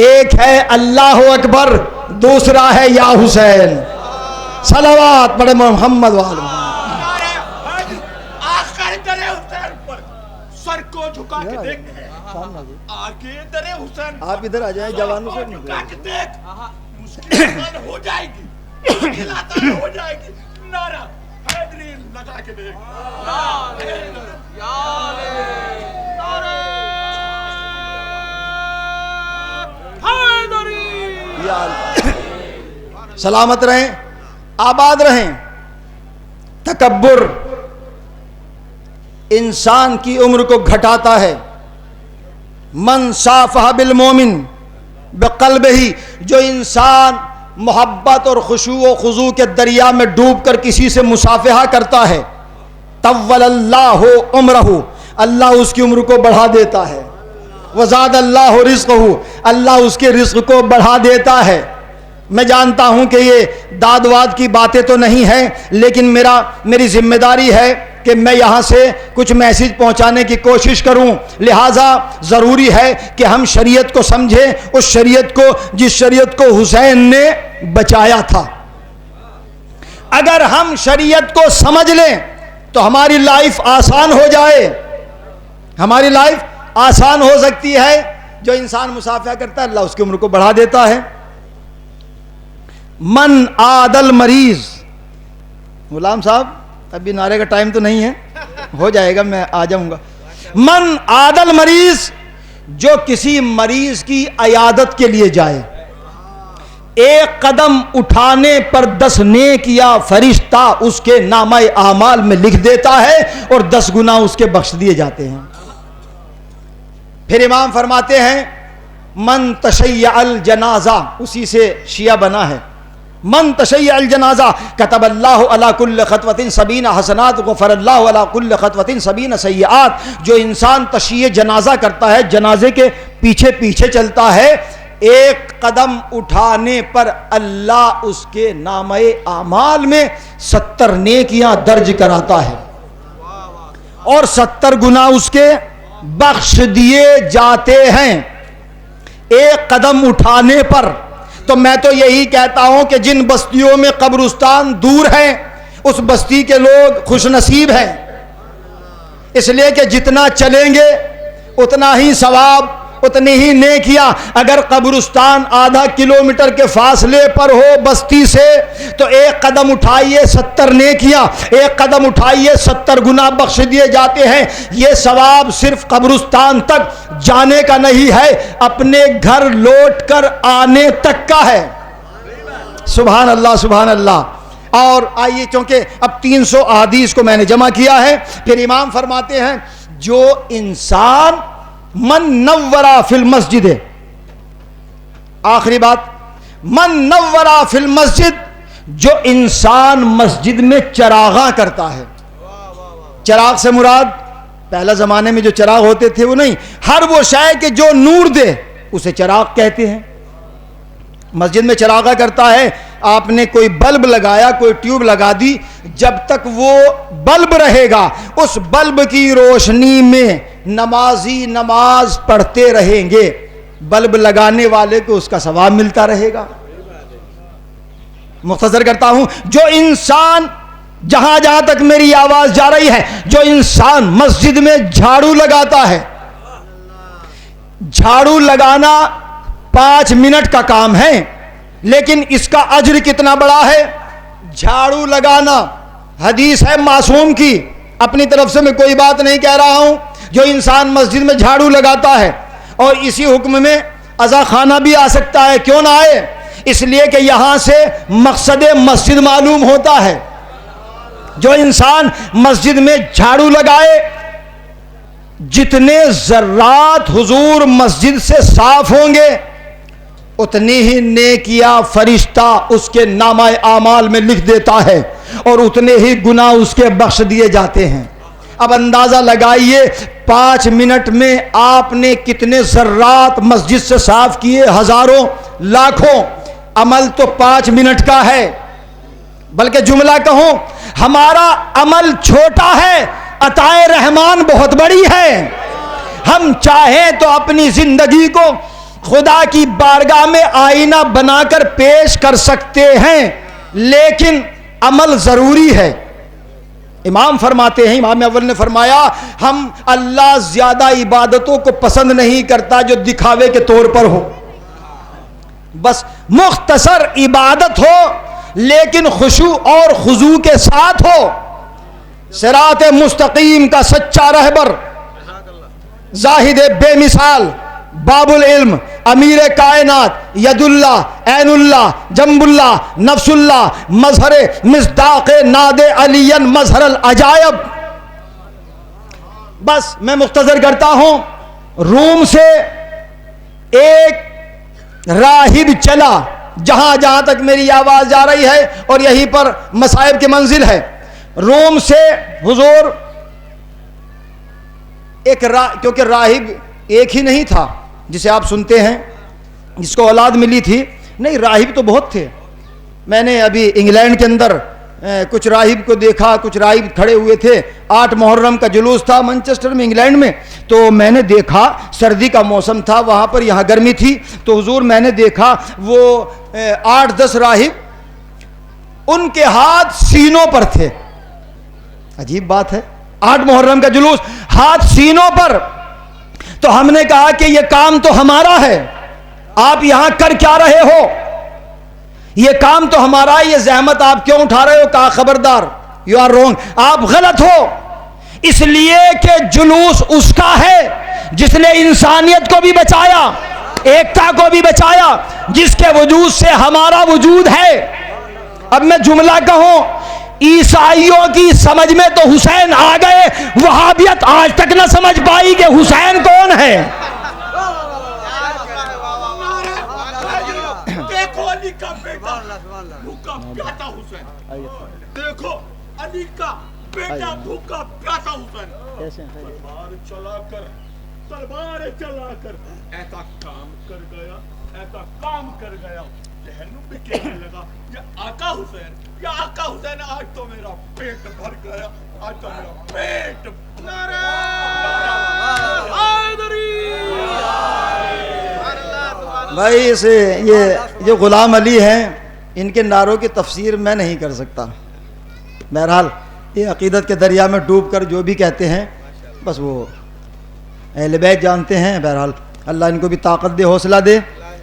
ایک ہے اللہ اکبر, دوسرا ہے یا حسین. صلوات پڑھے محمد والے.
آخر در حسین پر سر کو جھکا کے دیکھ, آگے در حسین
آپ ادھر آ جائیں, جوانوں سے
جھکا کے دیکھ, مشکل ہو جائے گی, مشکل آسان ہو جائے گی. نعرہ حیدری لگا کے دیکھ,
سلامت رہیں, آباد رہیں. تکبر انسان کی عمر کو گھٹاتا ہے. من صافح بالمومن بقلبہ, جو انسان محبت اور خشوع و خضوع کے دریا میں ڈوب کر کسی سے مصافحہ کرتا ہے, طول اللہ عمرہ, اللہ اس کی عمر کو بڑھا دیتا ہے. وزاد اللہ رزقہ, اللہ اس کے رزق کو بڑھا دیتا ہے. میں جانتا ہوں کہ یہ داد واد کی باتیں تو نہیں ہیں, لیکن میری ذمہ داری ہے کہ میں یہاں سے کچھ میسیج پہنچانے کی کوشش کروں. لہٰذا ضروری ہے کہ ہم شریعت کو سمجھیں, اس شریعت کو جس شریعت کو حسین نے بچایا تھا. اگر ہم شریعت کو سمجھ لیں تو ہماری لائف آسان ہو جائے, ہماری لائف آسان ہو سکتی ہے. جو انسان مصافحہ کرتا ہے اللہ اس کی عمر کو بڑھا دیتا ہے. من عادل مریض, غلام صاحب ابھی نعرے کا ٹائم تو نہیں ہے, ہو جائے گا, میں آ جاؤں گا. من عادل مریض, جو کسی مریض کی عیادت کے لیے جائے, ایک قدم اٹھانے پر 10 نیک یا فرشتہ اس کے نامہ اعمال میں لکھ دیتا ہے اور 10 گناہ اس کے بخش دیے جاتے ہیں. پھر امام فرماتے ہیں من تشیع الجنازہ, اسی سے شیعہ بنا ہے, من تشیع الجنازہ کتب اللہ علی کل خطوۃ 70 حسنات غفر اللہ علی کل خطوۃ 70 سیئات. جو انسان تشیع جنازہ کرتا ہے, جنازے کے پیچھے پیچھے چلتا ہے, ایک قدم اٹھانے پر اللہ اس کے نامہ اعمال میں 70 نیکیاں درج کراتا ہے اور 70 گناہ اس کے بخش دیے جاتے ہیں ایک قدم اٹھانے پر. تو میں تو یہی کہتا ہوں کہ جن بستیوں میں قبرستان دور ہیں اس بستی کے لوگ خوش نصیب ہیں, اس لیے کہ جتنا چلیں گے اتنا ہی ثواب, اتنی ہی نیکیاں. اگر قبرستان آدھا کلومیٹر کے فاصلے پر ہو بستی سے تو ایک قدم اٹھائیے 70 نیکیاں, ایک قدم اٹھائیے 70 گناہ بخش دیے جاتے ہیں. یہ ثواب صرف قبرستان تک جانے کا نہیں ہے, اپنے گھر لوٹ کر آنے تک کا ہے. سبحان اللہ سبحان اللہ. اور آئیے, چونکہ اب 300 احادیث کو میں نے جمع کیا ہے, پھر امام فرماتے ہیں جو انسان من نورا فی المسجد, آخری بات, من نورا فی المسجد, جو انسان مسجد میں چراغاں کرتا ہے. چراغ سے مراد پہلا زمانے میں جو چراغ ہوتے تھے وہ نہیں, ہر وہ شے کہ جو نور دے اسے چراغ کہتے ہیں. مسجد میں چراغا کرتا ہے، آپ نے کوئی بلب لگایا، کوئی ٹیوب لگا دی، جب تک وہ بلب رہے گا اس بلب کی روشنی میں نمازی نماز پڑھتے رہیں گے، بلب لگانے والے کو اس کا ثواب ملتا رہے گا۔ مختصر کرتا ہوں، جو انسان جہاں جہاں تک میری آواز جا رہی ہے، جو انسان مسجد میں جھاڑو لگاتا ہے، جھاڑو لگانا 5 منٹ کا کام ہے، لیکن اس کا اجر کتنا بڑا ہے۔ جھاڑو لگانا حدیث ہے معصوم کی، اپنی طرف سے میں کوئی بات نہیں کہہ رہا ہوں، جو انسان مسجد میں جھاڑو لگاتا ہے، اور اسی حکم میں عزا خانہ بھی آ سکتا ہے، کیوں نہ آئے؟ اس لیے کہ یہاں سے مقصد مسجد معلوم ہوتا ہے۔ جو انسان مسجد میں جھاڑو لگائے، جتنے ذرات حضور مسجد سے صاف ہوں گے اتنی ہی نیکیاں فرشتہ اس کے نامہ اعمال میں لکھ دیتا ہے، اور اتنے ہی گناہ اس کے بخش دیے جاتے ہیں۔ اب اندازہ لگائیے 5 منٹ میں آپ نے کتنے ذرات مسجد سے صاف کیے، ہزاروں لاکھوں۔ عمل تو 5 منٹ کا ہے، بلکہ جملہ کہوں ہمارا عمل چھوٹا ہے، عطائے رحمان بہت بڑی ہے۔ ہم چاہیں تو اپنی زندگی کو خدا کی بارگاہ میں آئینہ بنا کر پیش کر سکتے ہیں، لیکن عمل ضروری ہے۔ امام فرماتے ہیں، امام اول نے فرمایا، ہم اللہ زیادہ عبادتوں کو پسند نہیں کرتا جو دکھاوے کے طور پر ہو، بس مختصر عبادت ہو لیکن خشوع اور خضوع کے ساتھ ہو۔ صراط مستقیم کا سچا رہبر، زاہد بے مثال، باب العلم، امیر کائنات، ید اللہ، عین اللہ، جنب اللہ، نفس اللہ، مظہر مصداق ناد علی مظہر العجائب۔ بس میں مختصر کرتا ہوں، روم سے ایک راہب چلا، جہاں جہاں تک میری آواز جا رہی ہے، اور یہیں پر مصائب کی منزل ہے۔ روم سے حضور کیونکہ راہب ایک ہی نہیں تھا جسے آپ سنتے ہیں جس کو اولاد ملی تھی، نہیں، راہب تو بہت تھے۔ میں نے ابھی انگلینڈ کے اندر کچھ راہب کو دیکھا، کچھ راہب کھڑے ہوئے تھے، 8 محرم کا جلوس تھا مانچسٹر میں، انگلینڈ میں، تو میں نے دیکھا سردی کا موسم تھا وہاں پر، یہاں گرمی تھی، تو حضور میں نے دیکھا وہ 8-10 راہب، ان کے ہاتھ سینوں پر تھے۔ عجیب بات ہے، 8 محرم کا جلوس، ہاتھ سینوں پر۔ تو ہم نے کہا کہ یہ کام تو ہمارا ہے، آپ یہاں کر کیا رہے ہو؟ یہ کام تو ہمارا ہے، یہ زحمت آپ کیوں اٹھا رہے ہو؟ کہا خبردار، یو آر رونگ، آپ غلط ہو، اس لیے کہ جلوس اس کا ہے جس نے انسانیت کو بھی بچایا، ایکتا کو بھی بچایا، جس کے وجود سے ہمارا وجود ہے۔ اب میں جملہ کہوں، عیسائیوں کی سمجھ میں تو حسین آ گئے، وہابیت آج تک نہ سمجھ پائی کہ حسین کون ہے۔
دیکھو علی کا بیٹا بھوکا پیاتا حسین، دیکھو علی کا بیٹا بھوکا پیاتا حسین، تلوار چلا کر ایسا کام کر گیا، ایسا کام کر گیا، ذہنوں پہ کہنے لگا یہ آقا حسین، یا آقا حسین، آج تو میرا پیٹ بھر گیا، آج تو میرا پیٹ
بھائی یہ جو غلام علی ہیں، ان کے نعروں کی تفسیر میں نہیں کر سکتا۔ بہرحال یہ عقیدت کے دریا میں ڈوب کر جو بھی کہتے ہیں بس وہ اہل بیت جانتے ہیں۔ بہرحال اللہ ان کو بھی طاقت دے، حوصلہ دے،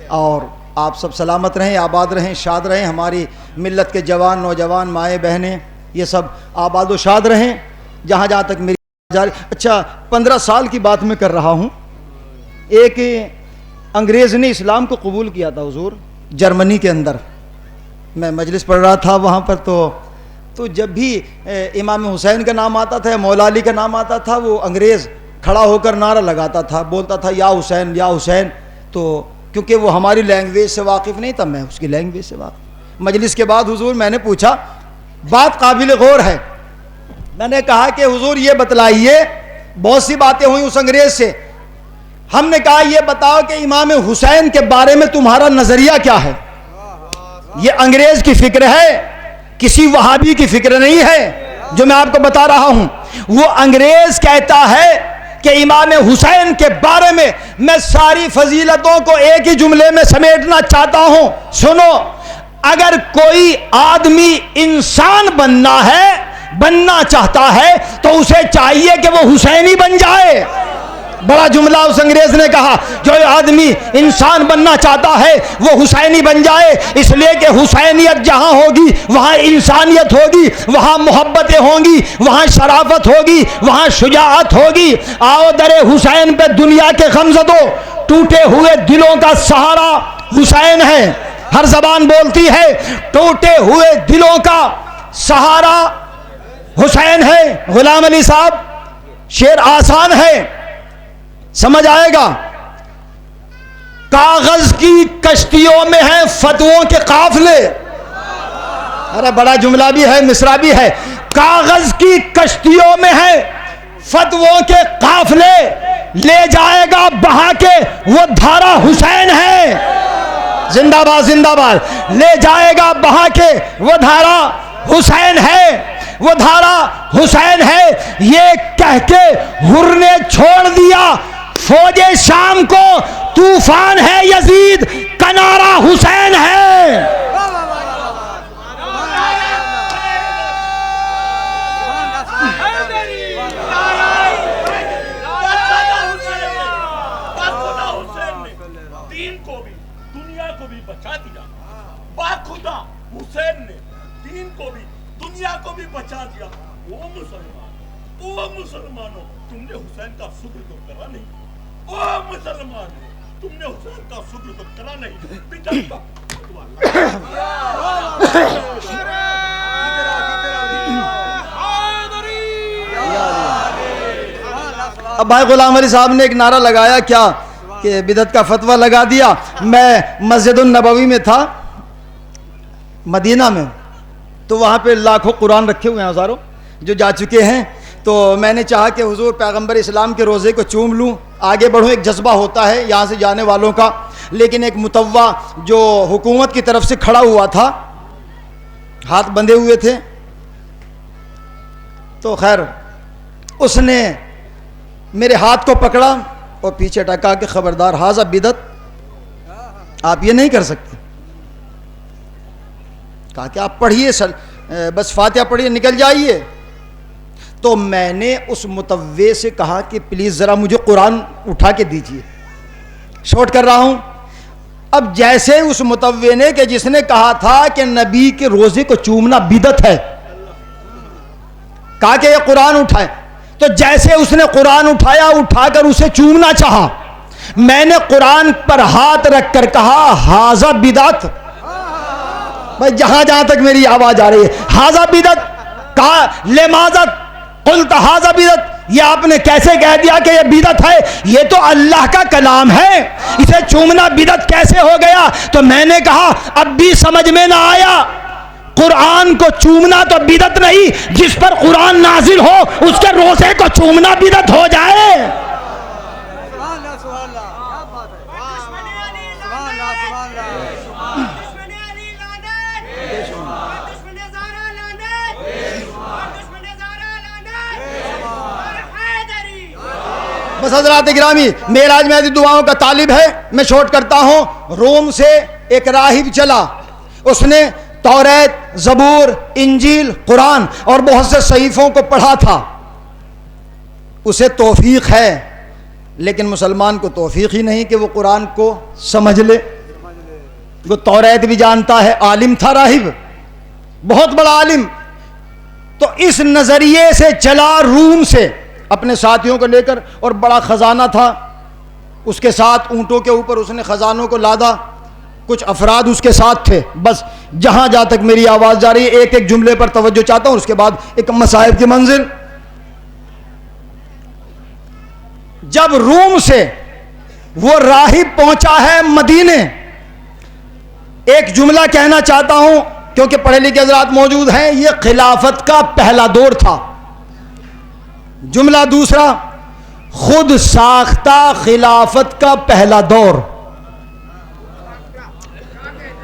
اور آپ سب سلامت رہیں، آباد رہیں، شاد رہیں، ہماری ملت کے جوان، نوجوان، مائیں بہنیں، یہ سب آباد و شاد رہیں جہاں جہاں تک میری جاری۔ اچھا، 15 سال کی بات میں کر رہا ہوں، ایک انگریز نے اسلام کو قبول کیا تھا حضور، جرمنی کے اندر۔ میں مجلس پڑھ رہا تھا وہاں پر، تو جب بھی امام حسین کا نام آتا تھا، مولا علی کا نام آتا تھا، وہ انگریز کھڑا ہو کر نعرہ لگاتا تھا، بولتا تھا یا حسین یا حسین۔ تو کیونکہ وہ ہماری لینگویج سے واقف نہیں تھا، میں اس کی لینگویج سے واقف۔ مجلس کے بعد حضور میں نے پوچھا، بات قابل غور ہے، میں نے کہا کہ حضور یہ بتلائیے، بہت سی باتیں ہوئی اس انگریز سے، ہم نے کہا یہ بتاؤ کہ امام حسین کے بارے میں تمہارا نظریہ کیا ہے؟ یہ انگریز کی فکر ہے، کسی وہابی کی فکر نہیں ہے جو میں آپ کو بتا رہا ہوں۔ وہ انگریز کہتا ہے کہ امام حسین کے بارے میں میں ساری فضیلتوں کو ایک ہی جملے میں سمیٹنا چاہتا ہوں۔ سنو، اگر کوئی آدمی انسان بننا چاہتا ہے تو اسے چاہیے کہ وہ حسینی بن جائے۔ بڑا جملہ اس انگریز نے کہا، جو آدمی انسان بننا چاہتا ہے وہ حسینی بن جائے، اس لیے کہ حسینیت جہاں ہوگی وہاں انسانیت ہوگی، وہاں محبتیں ہوں گی، وہاں شرافت ہوگی، وہاں شجاعت ہوگی۔ آؤ در حسین پہ دنیا کے غمزدوں، ٹوٹے ہوئے دلوں کا سہارا حسین ہے۔ ہر زبان بولتی ہے ٹوٹے ہوئے دلوں کا سہارا حسین ہے۔ غلام علی صاحب، شعر آسان ہے، سمجھ آئے گا۔ کاغذ کی کشتیوں میں ہیں فتووں کے قافلے۔ ارے بڑا جملہ بھی ہے، مصرع بھی ہے۔ کاغذ کی کشتیوں میں ہیں فتووں کے قافلے، لے جائے گا بہا کے وہ دھارا حسین ہے۔ زندہ باد زندہ باد۔ لے جائے گا بہا کے وہ دھارا حسین ہے، وہ دھارا حسین ہے۔ یہ کہہ کے حر نے چھوڑ دیا فوج شام کو، طوفان ہے یزید کنارہ حسین ہے۔
دین کو بھی دنیا کو بھی بچا دیا۔ باخدا حسین نے دین کو بھی دنیا کو بھی بچا دیا۔ وہ مسلمانوں، تم نے حسین کا شکر تو کرا نہیں۔ او مسلمانوں، تم نے حسین کا شکر تو کرا نہیں۔ بدعت کا
اب بھائی غلام علی صاحب نے ایک نعرہ لگایا کیا کہ بدعت کا فتویٰ لگا دیا۔ میں مسجد النبوی میں تھا مدینہ میں، تو وہاں پہ لاکھوں قرآن رکھے ہوئے ہیں، ہزاروں جو جا چکے ہیں۔ تو میں نے چاہا کہ حضور پیغمبر اسلام کے روزے کو چوم لوں، آگے بڑھوں۔ ایک جذبہ ہوتا ہے یہاں سے جانے والوں کا، لیکن ایک متوا جو حکومت کی طرف سے کھڑا ہوا تھا، ہاتھ بندھے ہوئے تھے، تو خیر اس نے میرے ہاتھ کو پکڑا اور پیچھے ٹکا کہ خبردار، ھذا بدعت، آپ یہ نہیں کر سکتے۔ کہا کہ آپ پڑھیے، بس فاتحہ پڑھیے، نکل جائیے۔ تو میں نے اس متوے سے کہا کہ پلیز ذرا مجھے قرآن اٹھا کے دیجیے، شارٹ کر رہا ہوں۔ اب جیسے اس متوے نے کہ جس نے کہا تھا کہ نبی کے روزے کو چومنا بدعت ہے، کہا کہ یہ قرآن اٹھائے، تو جیسے اس نے قرآن اٹھایا، اٹھا کر اسے چومنا چاہا، میں نے قرآن پر ہاتھ رکھ کر کہا ھذا بدعت۔ بھائی جہاں تک میری آواز آ رہی ہے، ھذا بدعت۔ کہا لماذا قلت ھذا بدعت، یہ آپ نے کیسے کہہ دیا کہ یہ بدعت ہے؟ یہ تو اللہ کا کلام ہے، اسے چومنا بدعت کیسے ہو گیا؟ تو میں نے کہا اب بھی سمجھ میں نہ آیا، قرآن کو چومنا تو بدعت نہیں، جس پر قرآن نازل ہو اس کے روزے کو چومنا بدعت ہو جائے۔ بس حضرات گرامی، معراج میں دعاؤں کا طالب ہے، میں شارٹ کرتا ہوں۔ روم سے ایک راہب چلا، اس نے توریت، زبور، انجیل، قرآن اور بہت سے صحیفوں کو پڑھا تھا۔ اسے توفیق ہے، لیکن مسلمان کو توفیق ہی نہیں کہ وہ قرآن کو سمجھ لے۔ وہ توریت بھی جانتا ہے، عالم تھا راہب، بہت بڑا عالم۔ تو اس نظریے سے چلا روم سے اپنے ساتھیوں کو لے کر، اور بڑا خزانہ تھا اس کے ساتھ، اونٹوں کے اوپر اس نے خزانوں کو لادا، کچھ افراد اس کے ساتھ تھے۔ بس جہاں تک میری آواز جا رہی ہے ایک ایک جملے پر توجہ چاہتا ہوں، اس کے بعد ایک مصائب کی منزل۔ جب روم سے وہ راہب پہنچا ہے مدینے، ایک جملہ کہنا چاہتا ہوں کیونکہ پڑھے لکھے حضرات موجود ہیں، یہ خلافت کا پہلا دور تھا۔ جملہ دوسرا، خود ساختہ خلافت کا پہلا دور۔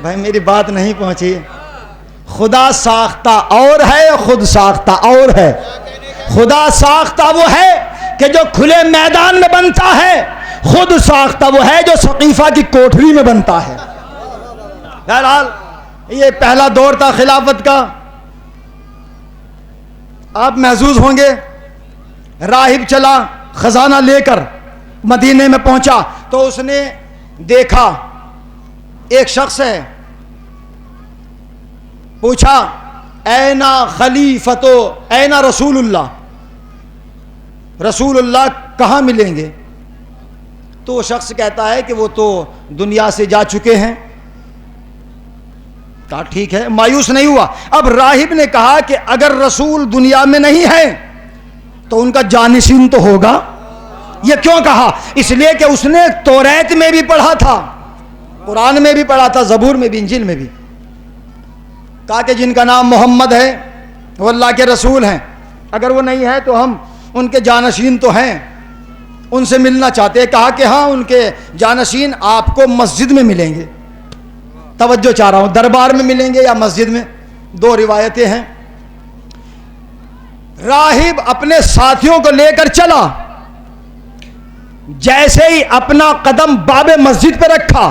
بھائی میری بات نہیں پہنچی. خدا ساختہ اور ہے، خود ساختہ اور ہے. خدا ساختہ وہ ہے کہ جو کھلے میدان میں بنتا ہے، خود ساختہ وہ ہے جو سقیفہ کی کوٹھری میں بنتا ہے. بہرحال یہ پہلا دور تھا خلافت کا. آپ محظوظ ہوں گے، راہب چلا خزانہ لے کر مدینے میں پہنچا تو اس نے دیکھا ایک شخص ہے. پوچھا اینا خلیفتو، اینا رسول اللہ، رسول اللہ کہاں ملیں گے؟ تو وہ شخص کہتا ہے کہ وہ تو دنیا سے جا چکے ہیں. کہا ٹھیک ہے، مایوس نہیں ہوا. اب راہب نے کہا کہ اگر رسول دنیا میں نہیں ہے تو ان کا جانشین تو ہوگا. یہ کیوں کہا؟ اس لیے کہ اس نے توریت میں بھی پڑھا تھا، قرآن میں بھی پڑھا تھا، زبور میں بھی، انجیل میں بھی. کہا کہ جن کا نام محمد ہے وہ اللہ کے رسول ہیں، اگر وہ نہیں ہے تو ہم ان کے جانشین تو ہیں، ان سے ملنا چاہتے ہیں. کہا کہ ہاں ان کے جانشین آپ کو مسجد میں ملیں گے. توجہ چاہ رہا ہوں، دربار میں ملیں گے یا مسجد میں، دو روایتیں ہیں. راہب اپنے ساتھیوں کو لے کر چلا. جیسے ہی اپنا قدم باب مسجد پہ رکھا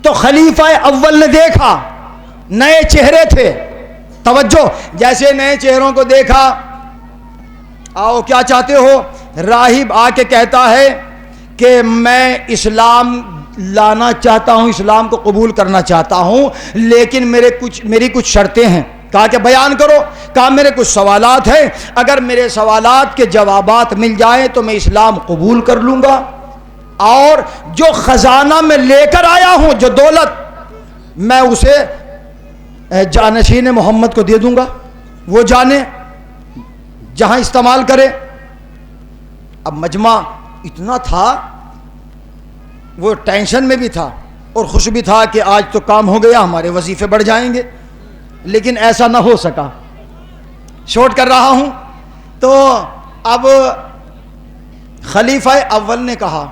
تو خلیفہ اول نے دیکھا، نئے چہرے تھے. توجہ، جیسے نئے چہروں کو دیکھا، آؤ کیا چاہتے ہو؟ راہب آ کے کہتا ہے کہ میں اسلام لانا چاہتا ہوں، اسلام کو قبول کرنا چاہتا ہوں، لیکن میری کچھ شرطیں ہیں. کہا کہ بیان کرو. کہا میرے کچھ سوالات ہیں، اگر میرے سوالات کے جوابات مل جائیں تو میں اسلام قبول کر لوں گا، اور جو خزانہ میں لے کر آیا ہوں، جو دولت، میں اسے جانشین محمد کو دے دوں گا، وہ جانے جہاں استعمال کرے. اب مجمع اتنا تھا، وہ ٹینشن میں بھی تھا اور خوش بھی تھا کہ آج تو کام ہو گیا، ہمارے وظیفے بڑھ جائیں گے. لیکن ایسا نہ ہو سکا. شورٹ کر رہا ہوں. تو اب خلیفہ اول نے کہا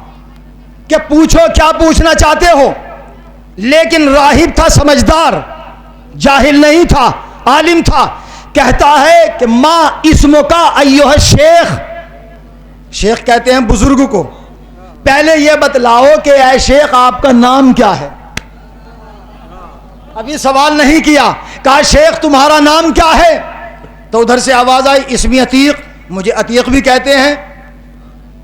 کہ پوچھو کیا پوچھنا چاہتے ہو. لیکن راہب تھا سمجھدار، جاہل نہیں تھا، عالم تھا. کہتا ہے کہ ما اسم کا ایھا الشیخ، شیخ کہتے ہیں بزرگ کو. پہلے یہ بتلاؤ کہ اے شیخ آپ کا نام کیا ہے. ابھی سوال نہیں کیا، کہا شیخ تمہارا نام کیا ہے؟ تو ادھر سے آواز آئی اسمی عتیق، مجھے عتیق بھی کہتے ہیں.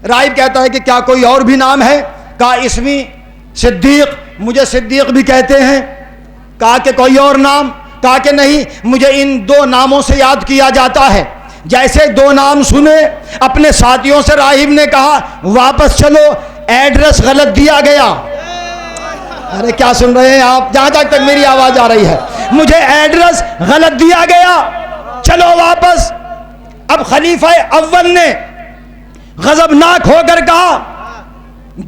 راہب کہتا ہے کہ کیا کوئی اور بھی نام ہے؟ کہا اسمی صدیق، مجھے صدیق بھی کہتے ہیں. کہا کہ کوئی اور نام؟ کہا کہ نہیں، مجھے ان دو ناموں سے یاد کیا جاتا ہے. جیسے دو نام سنے اپنے ساتھیوں سے راہب نے کہا واپس چلو، ایڈریس غلط دیا گیا. ارے کیا سن رہے ہیں آپ؟ جہاں تک میری آواز آ رہی ہے، مجھے ایڈریس غلط دیا گیا، چلو واپس. اب خلیفہ اول نے غضبناک ہو کر کہا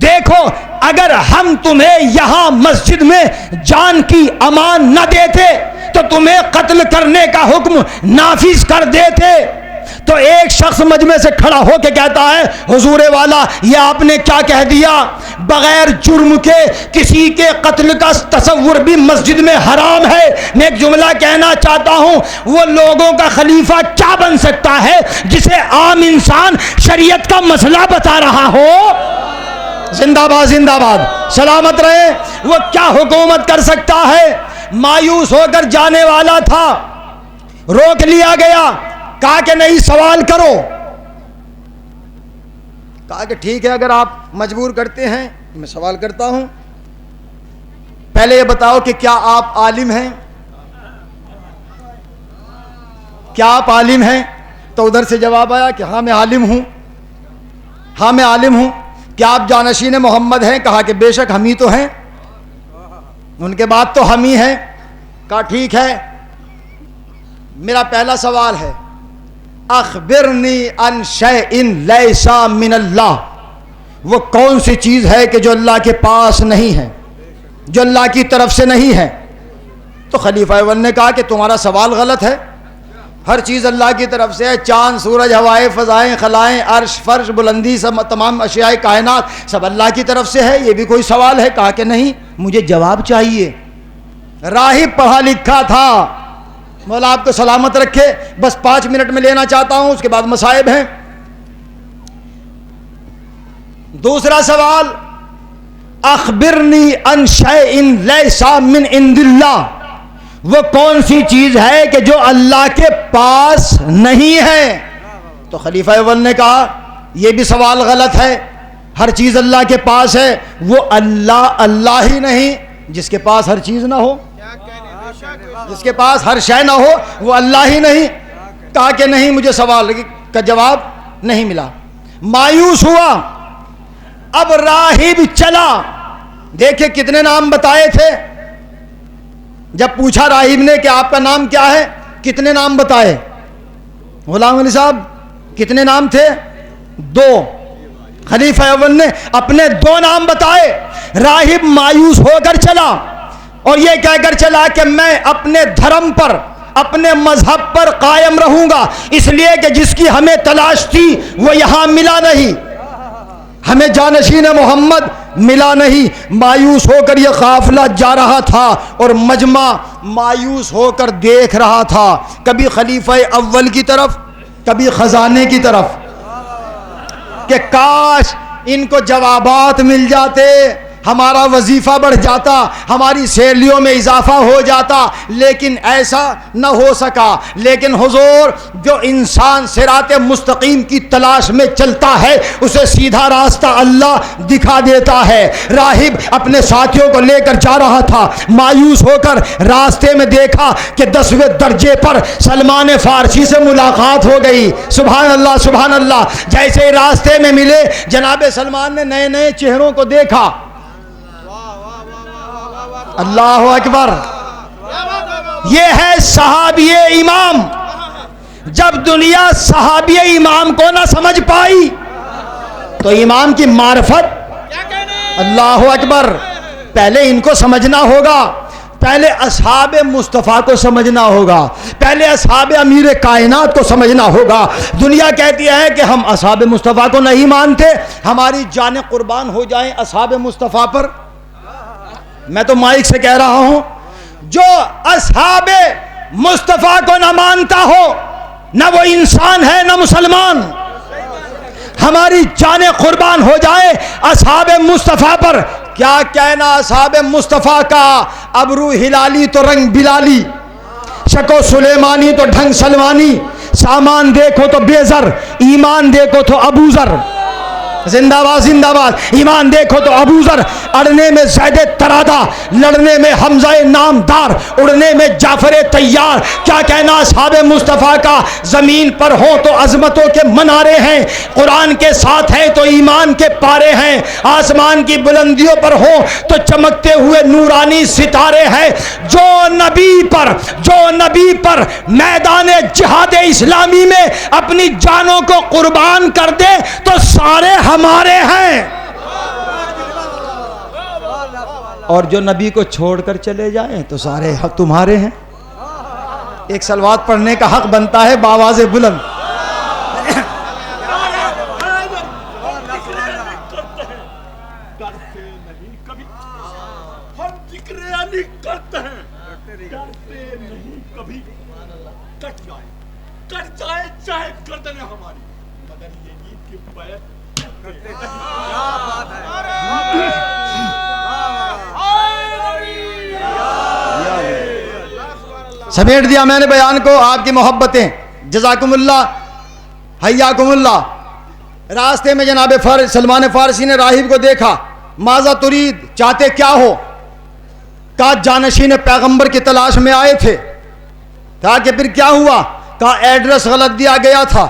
دیکھو اگر ہم تمہیں یہاں مسجد میں جان کی امان نہ دیتے تو تمہیں قتل کرنے کا حکم نافذ کر دیتے. تو ایک شخص مجمع سے کھڑا ہو کے کہتا ہے حضور والا یہ آپ نے کیا کہہ دیا؟ بغیر جرم کے کسی کے قتل کا تصور بھی مسجد میں حرام ہے. میں ایک جملہ کہنا چاہتا ہوں، وہ لوگوں کا خلیفہ کیا بن سکتا ہے جسے عام انسان شریعت کا مسئلہ بتا رہا ہو؟ زندہ باد زندہ باد، سلامت رہے. وہ کیا حکومت کر سکتا ہے؟ مایوس ہو کر جانے والا تھا، روک لیا گیا. کہا کہ نہیں سوال کرو. کہا کہ ٹھیک ہے اگر آپ مجبور کرتے ہیں میں سوال کرتا ہوں. پہلے یہ بتاؤ کہ کیا آپ عالم ہیں؟ کیا آپ عالم ہیں؟ تو ادھر سے جواب آیا کہ ہاں میں عالم ہوں، ہاں میں عالم ہوں. کیا آپ جانشین محمد ہیں؟ کہا کہ بے شک ہم ہی تو ہیں، ان کے بعد تو ہم ہی ہیں. کہا ٹھیک ہے، میرا پہلا سوال ہے اخبرنی عن شیء لیس من اللہ. وہ کون سی چیز ہے کہ جو اللہ کے پاس نہیں ہے، جو اللہ کی طرف سے نہیں ہے؟ تو خلیفہ اول نے کہا کہ تمہارا سوال غلط ہے، ہر چیز اللہ کی طرف سے ہے. چاند، سورج، ہوائیں، فضائیں، خلائیں، عرش، فرش، بلندی، سب تمام اشیاء کائنات سب اللہ کی طرف سے ہے. یہ بھی کوئی سوال ہے؟ کہا کہ نہیں، مجھے جواب چاہیے. راہب پڑھا لکھا تھا. مولا آپ کو سلامت رکھے. بس 5 منٹ میں لینا چاہتا ہوں, اس کے بعد مصائب ہیں. دوسرا سوال, اخبرنی عن شیء لیس من عند اللہ, وہ کون سی چیز ہے کہ جو اللہ کے پاس نہیں ہے؟ تو خلیفہ اول نے کہا یہ بھی سوال غلط ہے. ہر چیز اللہ کے پاس ہے, وہ اللہ ہی نہیں جس کے پاس ہر چیز نہ ہو, جس کے پاس ہر شے نہ ہو وہ اللہ ہی نہیں. کہا کہ نہیں, مجھے سوال کا جواب نہیں ملا. مایوس ہوا. اب راہب چلا. دیکھیں کتنے نام بتائے تھے. جب پوچھا راہب نے کہ آپ کا نام کیا ہے, کتنے نام بتائے؟ غلام علی صاحب کتنے نام تھے؟ 2. خلیفہ اول نے اپنے 2 نام بتائے. راہب مایوس ہو کر چلا اور یہ کہہ کر چلا کہ میں اپنے دھرم پر, اپنے مذہب پر قائم رہوں گا, اس لیے کہ جس کی ہمیں تلاش تھی وہ یہاں ملا نہیں, ہمیں جانشین محمد ملا نہیں. مایوس ہو کر یہ قافلہ جا رہا تھا اور مجمع مایوس ہو کر دیکھ رہا تھا, کبھی خلیفہ اول کی طرف, کبھی خزانے کی طرف, کہ کاش ان کو جوابات مل جاتے, ہمارا وظیفہ بڑھ جاتا, ہماری سیلیوں میں اضافہ ہو جاتا. لیکن ایسا نہ ہو سکا. لیکن حضور, جو انسان صراط مستقیم کی تلاش میں چلتا ہے اسے سیدھا راستہ اللہ دکھا دیتا ہے. راہب اپنے ساتھیوں کو لے کر جا رہا تھا. مایوس ہو کر راستے میں دیکھا کہ 10ویں درجے پر سلمان فارسی سے ملاقات ہو گئی. سبحان اللہ سبحان اللہ. جیسے ہی راستے میں ملے, جناب سلمان نے نئے نئے چہروں کو دیکھا. اللہ اکبر. یہ ہے صحابی امام. جب دنیا صحابی امام کو نہ سمجھ پائی تو امام کی معرفت, اللہ اکبر, پہلے ان کو سمجھنا ہوگا. پہلے اصحاب مصطفیٰ کو سمجھنا ہوگا, پہلے اصحاب امیر کائنات کو سمجھنا ہوگا. دنیا کہتی ہے کہ ہم اصحاب مصطفیٰ کو نہیں مانتے, ہماری جانیں قربان ہو جائیں اصحاب مصطفیٰ پر. میں تو مائک سے کہہ رہا ہوں, جو اصحاب مصطفیٰ کو نہ مانتا ہو نہ وہ انسان ہے نہ مسلمان. ہماری جانیں قربان ہو جائے اصحاب مصطفیٰ پر. کیا کہنا اصحاب مصطفیٰ کا, ابرو ہلالی تو رنگ بلالی, شکو سلیمانی تو ڈھنگ سلمانی, سامان دیکھو تو بیزر, ایمان دیکھو تو ابو ذر. زندہ باد زندہ باد. ایمان دیکھو تو ابو ذر, اڑنے میں زید ترادہ, لڑنے میں حمزہ نامدار, اڑنے میں جعفر تیار. کیا کہنا اصحاب مصطفیٰ کا, زمین پر ہو تو عظمتوں کے منارے ہیں, قرآن کے ساتھ ہیں تو ایمان کے پارے ہیں, آسمان کی بلندیوں پر ہو تو چمکتے ہوئے نورانی ستارے ہیں. جو نبی پر میدان جہاد اسلامی میں اپنی جانوں کو قربان کر دے تو سارے ہمارے ہیں, اور جو نبی کو چھوڑ کر چلے جائیں تو سارے تمہارے ہیں. ایک صلوات پڑھنے کا حق بنتا ہے بآواز بلند. سمیٹ دیا میں نے بیان کو, آپ کی محبتیں, جزاکم اللہ حیاکم اللہ. راستے میں جناب سلمان فارسی نے راہب کو دیکھا. ماذا ترید, چاہتے کیا ہو؟ کہا جانشین پیغمبر کی تلاش میں آئے تھے. کہا کہ پھر کیا ہوا؟ کہا ایڈریس غلط دیا گیا تھا,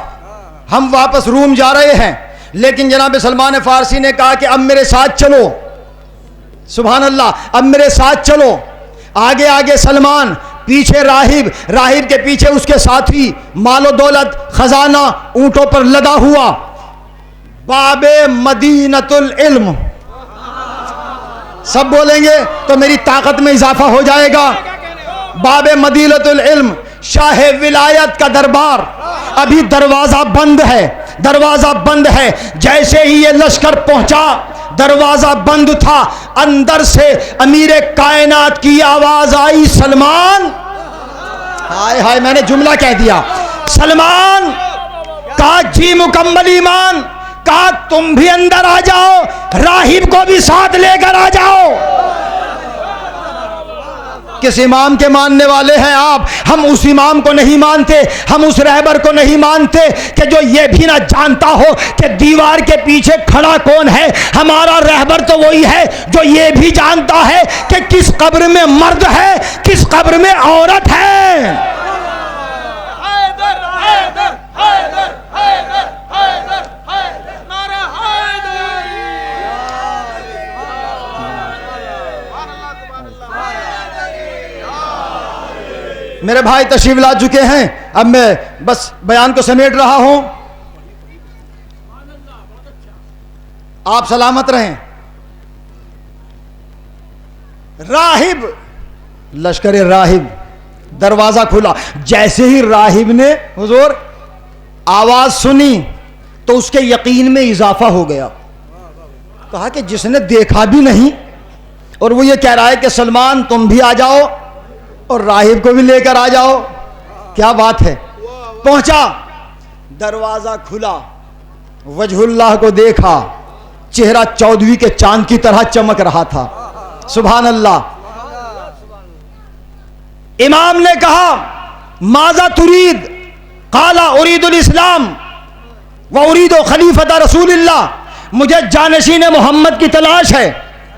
ہم واپس روم جا رہے ہیں. لیکن جناب سلمان فارسی نے کہا کہ اب میرے ساتھ چلو. سبحان اللہ, اب میرے ساتھ چلو. آگے آگے سلمان, پیچھے راہب کے پیچھے اس کے ساتھی, مال و دولت خزانہ اونٹوں پر لدا ہوا. باب مدینۃ العلم, سب بولیں گے تو میری طاقت میں اضافہ ہو جائے گا. باب مدینۃ العلم, شاہ ولایت کا دربار. ابھی دروازہ بند ہے. جیسے ہی یہ لشکر پہنچا, دروازہ بند تھا، اندر سے امیر کائنات کی آواز آئی، سلمان، ہائے ہائے میں نے جملہ کہہ دیا، سلمان، کہا جی مکمل ایمان، کہا تم بھی اندر آ جاؤ، راہب کو بھی ساتھ لے کر آ جاؤ۔ کس امام کے ماننے والے ہیں آپ؟ ہم اس امام کو نہیں مانتے، ہم اس رہبر کو نہیں مانتے کہ جو یہ بھی نہ جانتا ہو کہ دیوار کے پیچھے کھڑا کون ہے۔ ہمارا رہبر تو وہی ہے جو یہ بھی جانتا ہے کہ کس قبر میں مرد ہے، کس قبر میں عورت ہے۔ میرے بھائی تشریف لا چکے ہیں، اب میں بس بیان کو سمیٹ رہا ہوں۔ آپ سلامت رہیں۔ راہب، لشکر راہب، دروازہ کھلا، جیسے ہی راہب نے حضور آواز سنی تو اس کے یقین میں اضافہ ہو گیا۔ کہا کہ جس نے دیکھا بھی نہیں اور وہ یہ کہہ رہا ہے کہ سلمان تم بھی آ جاؤ اور راہب کو بھی لے کر آ جاؤ، کیا بات ہے۔ پہنچا، دروازہ کھلا، وجہ اللہ کو دیکھا، چہرہ 14ویں کے چاند کی طرح چمک رہا تھا، سبحان اللہ۔ امام نے کہا ماذا ترید؟ قال ارید الاسلام و ارید خلیفۃ رسول اللہ، مجھے جانشین محمد کی تلاش ہے،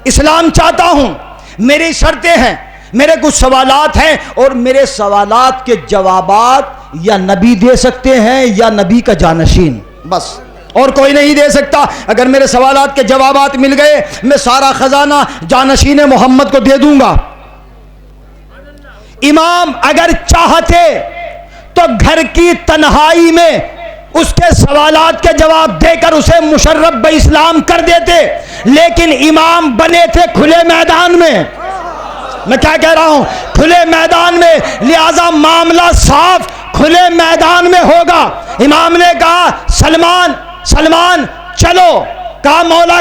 اسلام چاہتا ہوں، میری شرطیں ہیں، میرے کچھ سوالات ہیں، اور میرے سوالات کے جوابات یا نبی دے سکتے ہیں یا نبی کا جانشین، بس اور کوئی نہیں دے سکتا۔ اگر میرے سوالات کے جوابات مل گئے میں سارا خزانہ جانشین محمد کو دے دوں گا۔ امام اگر چاہتے تو گھر کی تنہائی میں اس کے سوالات کے جواب دے کر اسے مشرف بہ اسلام کر دیتے، لیکن امام بنے تھے کھلے میدان میں۔ میں کیا کہہ رہا ہوں؟ کھلے میدان میں، لہذا معاملہ صاف کھلے میدان میں ہوگا۔ امام نے کہا سلمان، سلمان چلو، کہا مولا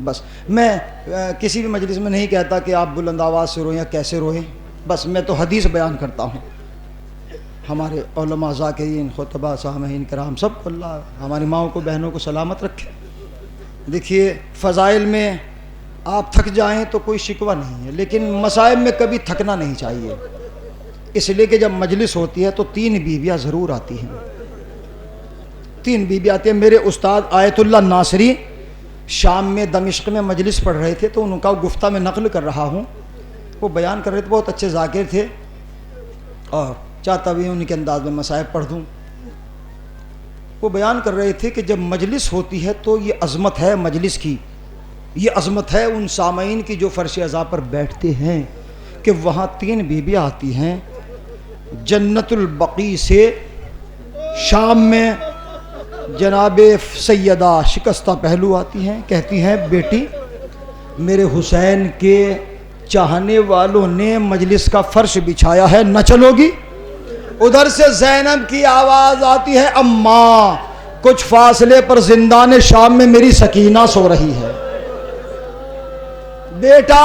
بس میں کسی بھی مجلس میں نہیں کہتا کہ آپ بلند آواز سے روئیں یا کیسے روئیں، بس میں تو حدیث بیان کرتا ہوں. ہمارے علماء، ذاکرین، خطباء، سامعین کرام سب کو اللہ ہماری ماؤں کو، بہنوں کو سلامت رکھے. دیکھیے فضائل میں آپ تھک جائیں تو کوئی شکوہ نہیں ہے، لیکن مصائب میں کبھی تھکنا نہیں چاہیے. اس لیے کہ جب مجلس ہوتی ہے تو 3 بیویاں ضرور آتی ہیں. 3 بیویاں آتی ہیں. میرے استاد آیت اللہ ناصری شام میں دمشق میں مجلس پڑھ رہے تھے، تو ان کا گفتہ میں نقل کر رہا ہوں. وہ بیان کر رہے تھے، بہت اچھے ذاکر تھے، اور چاہتا بھی ان کے انداز میں مصائب پڑھ دوں. وہ بیان کر رہے تھے کہ جب مجلس ہوتی ہے تو یہ عظمت ہے مجلس کی، یہ عظمت ہے ان سامعین کی جو فرش عزا پر بیٹھتے ہیں، کہ وہاں 3 بیویاں آتی ہیں جنت البقیع سے. شام میں جناب سیدہ شکستہ پہلو آتی ہیں، کہتی ہیں بیٹی میرے حسین کے چاہنے والوں نے مجلس کا فرش بچھایا ہے، نہ چلو گی؟ ادھر سے زینب کی آواز آتی ہے، اماں کچھ فاصلے پر زندان شام میں میری سکینہ سو رہی ہے. بیٹا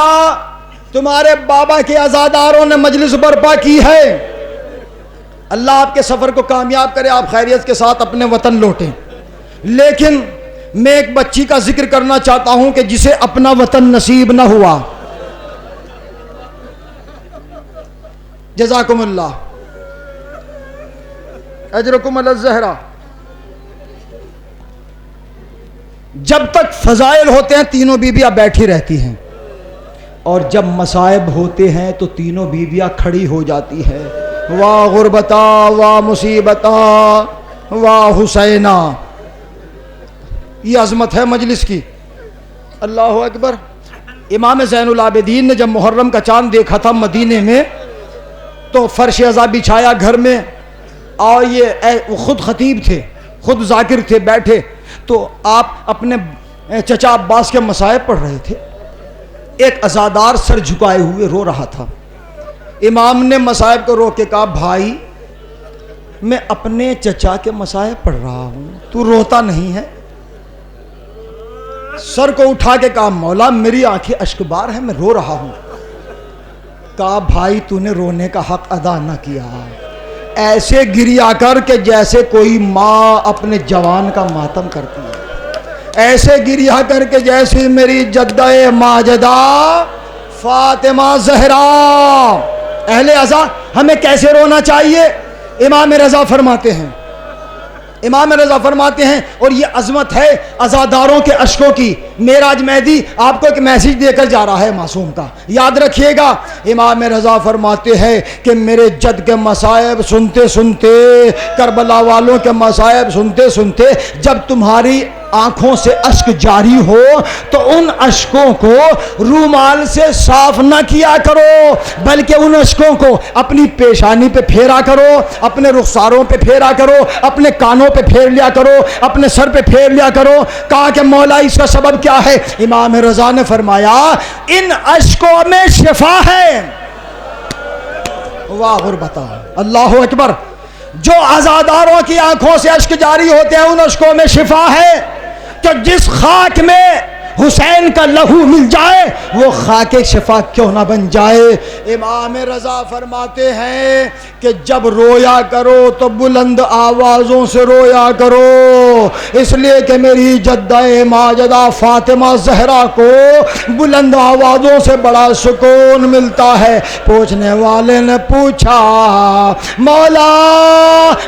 تمہارے بابا کے عزاداروں نے مجلس برپا کی ہے، اللہ آپ کے سفر کو کامیاب کرے، آپ خیریت کے ساتھ اپنے وطن لوٹیں. لیکن میں ایک بچی کا ذکر کرنا چاہتا ہوں کہ جسے اپنا وطن نصیب نہ ہوا. جزاکم اللہ اجرکم علی الزہرا. جب تک فضائل ہوتے ہیں تینوں بیویاں بیٹھی رہتی ہیں، اور جب مصائب ہوتے ہیں تو تینوں بیویاں کھڑی ہو جاتی ہیں. واہ غربتا واہ مصیبتا واہ حسینہ. یہ عظمت ہے مجلس کی. اللہ اکبر. امام زین العابدین نے جب محرم کا چاند دیکھا تھا مدینے میں تو فرش عزا بچھایا گھر میں، اور یہ خود خطیب تھے، خود ذاکر تھے، بیٹھے تو آپ اپنے چچا عباس کے مصائب پڑھ رہے تھے. ایک عزادار سر جھکائے ہوئے رو رہا تھا. امام نے مصائب کو روک کے کہا بھائی میں اپنے چچا کے مصائب پڑھ رہا ہوں، تو روتا نہیں ہے؟ سر کو اٹھا کے کہا مولا میری آنکھیں اشک بار ہیں، میں رو رہا ہوں. کہا بھائی تو نے رونے کا حق ادا نہ کیا، ایسے گریا کر کہ جیسے کوئی ماں اپنے جوان کا ماتم کرتی ہے، ایسے گریا کر کے جیسے میری جدہ ماجدہ فاطمہ زہرا. اہل عزا ہمیں کیسے رونا چاہیے؟ امام رضا فرماتے ہیں، امام رضا فرماتے ہیں، اور یہ عظمت ہے عزاداروں کے اشکوں کی. معراج مہدی آپ کو ایک میسیج دے کر جا رہا ہے معصوم کا، یاد رکھیے گا. امام رضا فرماتے ہیں کہ میرے جد کے مصائب سنتے سنتے، کربلا والوں کے مصائب سنتے سنتے، جب تمہاری آنکھوں سے اشک جاری ہو تو ان اشکوں کو رومال سے صاف نہ کیا کرو، بلکہ ان اشکوں کو اپنی پیشانی پہ پھیرا کرو، اپنے رخساروں پہ پھیرا کرو، اپنے کانوں پہ پھیر لیا کرو، اپنے سر پہ پھیر لیا کرو. کہا کہ مولا اس کا سبب کیا ہے؟ امام رضا نے فرمایا ان اشکوں میں شفا ہے. واہ غربتا. اللہ اکبر. جو عزاداروں کی آنکھوں سے اشک جاری ہوتے ہیں ان اشکوں میں شفا ہے. کہ جس خاک میں حسین کا لہو مل جائے وہ خاک شفا کیوں نہ بن جائے. امام رضا فرماتے ہیں کہ جب رویا کرو تو بلند آوازوں سے رویا کرو، اس لیے کہ میری جدہ ماجدہ فاطمہ زہرا کو بلند آوازوں سے بڑا سکون ملتا ہے. پوچھنے والے نے پوچھا مولا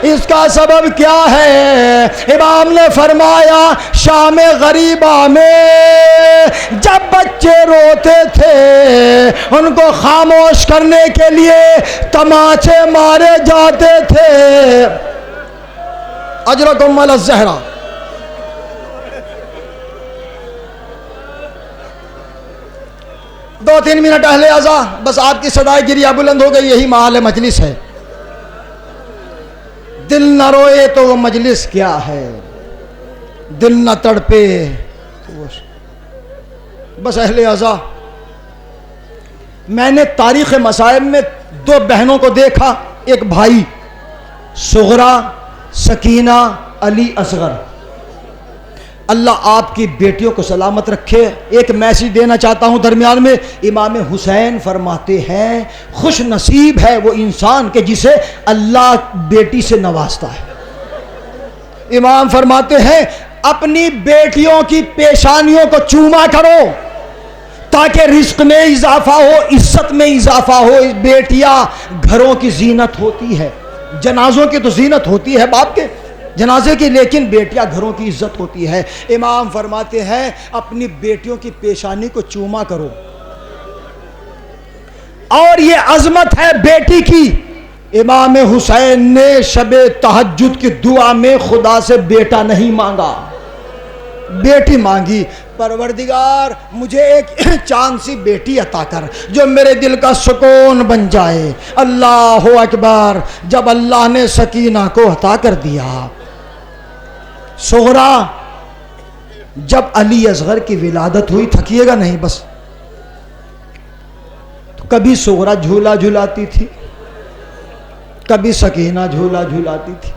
اس کا سبب کیا ہے؟ امام نے فرمایا شام غریبہ میں جب بچے روتے تھے ان کو خاموش کرنے کے لیے تماچے مارے جاتے تھے. اجرکم علی الزہرا. دو تین منٹ اہل عزا، بس آپ کی صدائے گریہ بلند ہو گئی، یہی محل مجلس ہے. دل نہ روئے تو وہ مجلس کیا ہے، دل نہ تڑپے تو وہ. بس اہل عزا میں نے تاریخ مصائب میں 2 بہنوں کو دیکھا، ایک بھائی سغرا، سکینہ، علی اصغر. اللہ آپ کی بیٹیوں کو سلامت رکھے۔ ایک میسیج دینا چاہتا ہوں درمیان میں۔ امام حسین فرماتے ہیں خوش نصیب ہے وہ انسان کہ جسے اللہ بیٹی سے نوازتا ہے۔ امام فرماتے ہیں اپنی بیٹیوں کی پیشانیوں کو چوما کرو تاکہ رزق میں اضافہ ہو، عزت میں اضافہ ہو۔ بیٹیاں گھروں کی زینت ہوتی ہے، جنازوں کی تو زینت ہوتی ہے باپ کے جنازے کی، لیکن بیٹیاں گھروں کی عزت ہوتی ہے۔ امام فرماتے ہیں اپنی بیٹیوں کی پیشانی کو چوما کرو، اور یہ عظمت ہے بیٹی کی۔ امام حسین نے شب تہجد کی دعا میں خدا سے بیٹا نہیں مانگا، بیٹی مانگی۔ پروردگار مجھے ایک چاند سی بیٹی عطا کر جو میرے دل کا سکون بن جائے۔ اللہ اکبر۔ جب اللہ نے سکینہ کو عطا کر دیا، صغرا جب علی اصغر کی ولادت ہوئی، تھکیے گا نہیں بس، تو کبھی صغرا جھولا جھولاتی تھی، کبھی سکینہ جھولا جھولاتی تھی،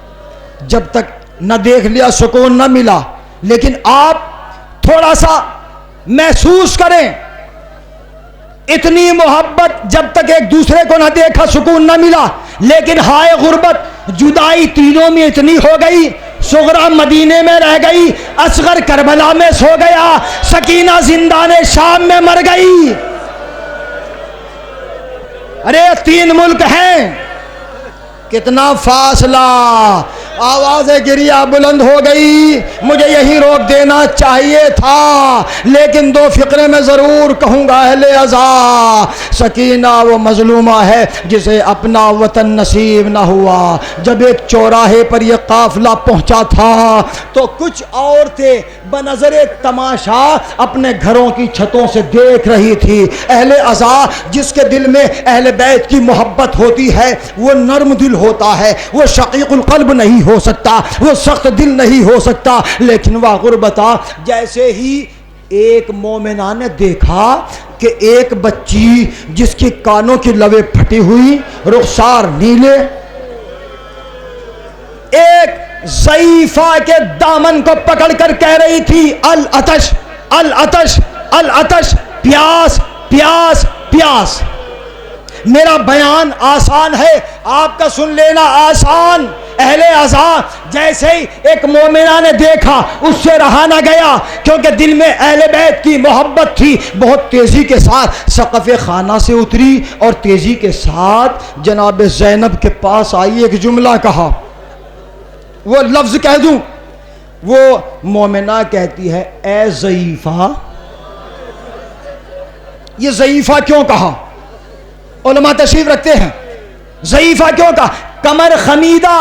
جب تک نہ دیکھ لیا سکون نہ ملا۔ لیکن آپ تھوڑا سا محسوس کریں، اتنی محبت جب تک ایک دوسرے کو نہ دیکھا سکون نہ ملا، لیکن ہائے غربت، جدائی تینوں میں اتنی ہو گئی۔ صغرا مدینے میں رہ گئی، اصغر کربلا میں سو گیا، سکینہ زندان شام میں مر گئی۔ ارے 3 ملک ہیں، کتنا فاصلہ۔ آواز گریہ بلند ہو گئی، مجھے یہی روک دینا چاہیے تھا، لیکن 2 فقرے میں ضرور کہوں گا اہل عزا۔ سکینہ وہ مظلومہ ہے جسے اپنا وطن نصیب نہ ہوا۔ جب ایک چوراہے پر یہ قافلہ پہنچا تھا تو کچھ عورتیں بنظر تماشا اپنے گھروں کی چھتوں سے دیکھ رہی تھی۔ اہل عزا جس کے دل میں اہل بیت کی محبت ہوتی ہے وہ نرم دل ہوتا ہے، وہ شقیق القلب نہیں ہو سکتا، وہ سخت دل نہیں ہو سکتا۔ لیکن وہ غربتا، جیسے ہی ایک مومنہ نے دیکھا کہ ایک بچی جس کی کانوں کی لویں پھٹی ہوئی، رخسار نیلے، ایک ضعیفہ کے دامن کو پکڑ کر کہہ رہی تھی العطش العطش العطش، پیاس پیاس پیاس۔ میرا بیان آسان ہے، آپ کا سن لینا آسان۔ اہل عزا جیسے ہی ایک مومنہ نے دیکھا، اس سے رہا نہ گیا، کیونکہ دل میں اہل بیت کی محبت تھی۔ بہت تیزی کے ساتھ سقف خانہ سے اتری اور تیزی کے ساتھ جناب زینب کے پاس آئی، ایک جملہ کہا، وہ لفظ کہہ دوں، وہ مومنہ کہتی ہے اے ضعیفہ۔ یہ ضعیفہ کیوں کہا؟ علماء تشریف رکھتے ہیں ضعیفہ کیوں کہا؟ کمر خمیدہ،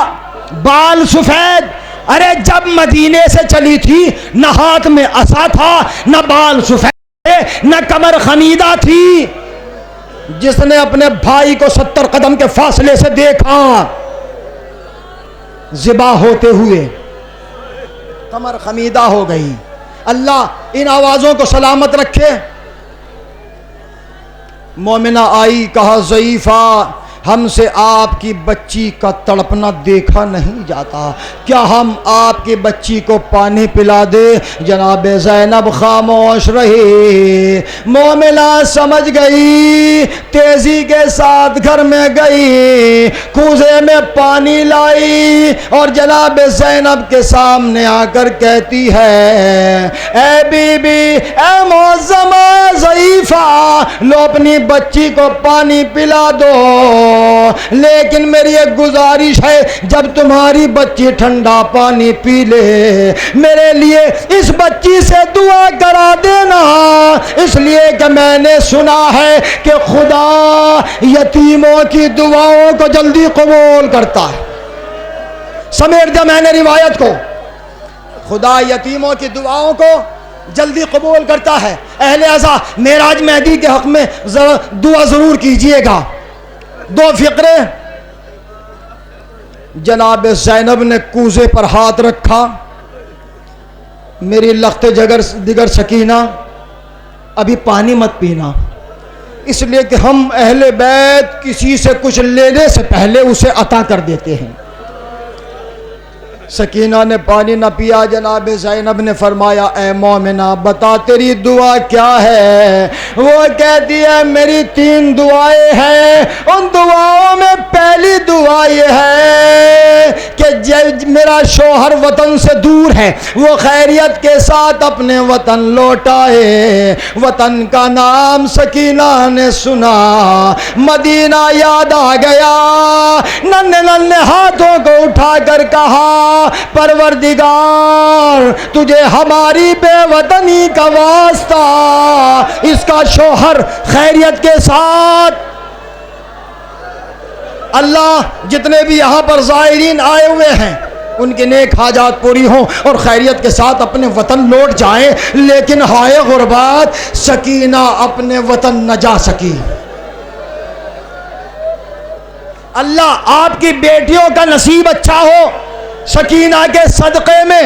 بال سفید۔ ارے جب مدینے سے چلی تھی نہ ہاتھ میں عصا تھا، نہ بال سفید، نہ کمر خمیدہ تھی۔ جس نے اپنے بھائی کو 70 قدم کے فاصلے سے دیکھا ذبح ہوتے ہوئے، کمر خمیدہ ہو گئی۔ اللہ ان آوازوں کو سلامت رکھے۔ مومنہ آئی، کہا ضعیفہ ہم سے آپ کی بچی کا تڑپنا دیکھا نہیں جاتا، کیا ہم آپ کی بچی کو پانی پلا دے؟ جناب زینب خاموش رہی۔ مومنہ سمجھ گئی، تیزی کے ساتھ گھر میں گئی، کوزے میں پانی لائی اور جناب زینب کے سامنے آ کر کہتی ہے اے بی بی، اے معظمہ ضعیفہ، لو اپنی بچی کو پانی پلا دو، لیکن میری ایک گزارش ہے، جب تمہاری بچی ٹھنڈا پانی پی لے میرے لیے اس بچی سے دعا کرا دینا، اس لیے کہ میں نے سنا ہے کہ خدا یتیموں کی دعاؤں کو جلدی قبول کرتا ہے۔ سمیٹ دیا میں نے روایت کو، خدا یتیموں کی دعاؤں کو جلدی قبول کرتا ہے۔ اہل عزا معراج مہدی کے حق میں دعا ضرور کیجئے گا۔ 2 فقرے۔ جناب زینب نے کوزے پر ہاتھ رکھا، میری لخت جگر سکینہ ابھی پانی مت پینا، اس لیے کہ ہم اہل بیت کسی سے کچھ لینے سے پہلے اسے عطا کر دیتے ہیں۔ سکینہ نے پانی نہ پیا. جناب زینب نے فرمایا اے مومنہ بتا تیری دعا کیا ہے؟ وہ کہتی ہے میری 3 دعائیں ہیں. ان دعاؤں میں پہلی دعا یہ ہے کہ جب میرا شوہر وطن سے دور ہے وہ خیریت کے ساتھ اپنے وطن لوٹ آئے. وطن کا نام سکینہ نے سنا, مدینہ یاد آ گیا. ننھے ننھے ہاتھوں کو اٹھا کر کہا پروردگار تجھے ہماری بے وطنی کا واسطہ, اس کا شوہر خیریت کے ساتھ. اللہ جتنے بھی یہاں پر زائرین آئے ہوئے ہیں ان کے نیک حاجات پوری ہوں اور خیریت کے ساتھ اپنے وطن لوٹ جائیں. لیکن ہائے غربات, سکینہ اپنے وطن نہ جا سکی. اللہ آپ کی بیٹیوں کا نصیب اچھا ہو. سکینہ کے صدقے میں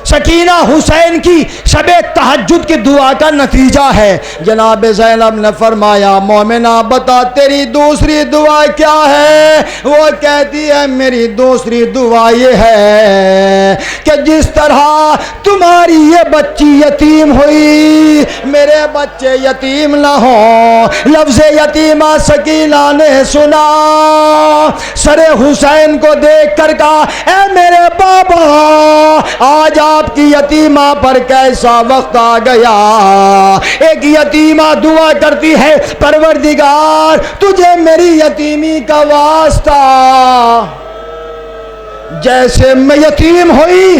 سکینہ حسین کی شب تہجد کی دعا کا نتیجہ ہے. جناب زینب نے فرمایا مومنہ بتا تیری دوسری دعا کیا ہے؟ وہ کہتی ہے میری دوسری دعا یہ ہے کہ جس طرح تمہاری یہ بچی یتیم ہوئی میرے بچے یتیم نہ ہوں. لفظ یتیمہ سکینہ نے سنا, سر حسین کو دیکھ کر کہا اے میرے بابا آج آپ کی یتیمہ پر کیسا وقت آ گیا. ایک یتیمہ دعا کرتی ہے پروردگار تجھے میری یتیمی کا واسطہ, جیسے میں یتیم ہوئی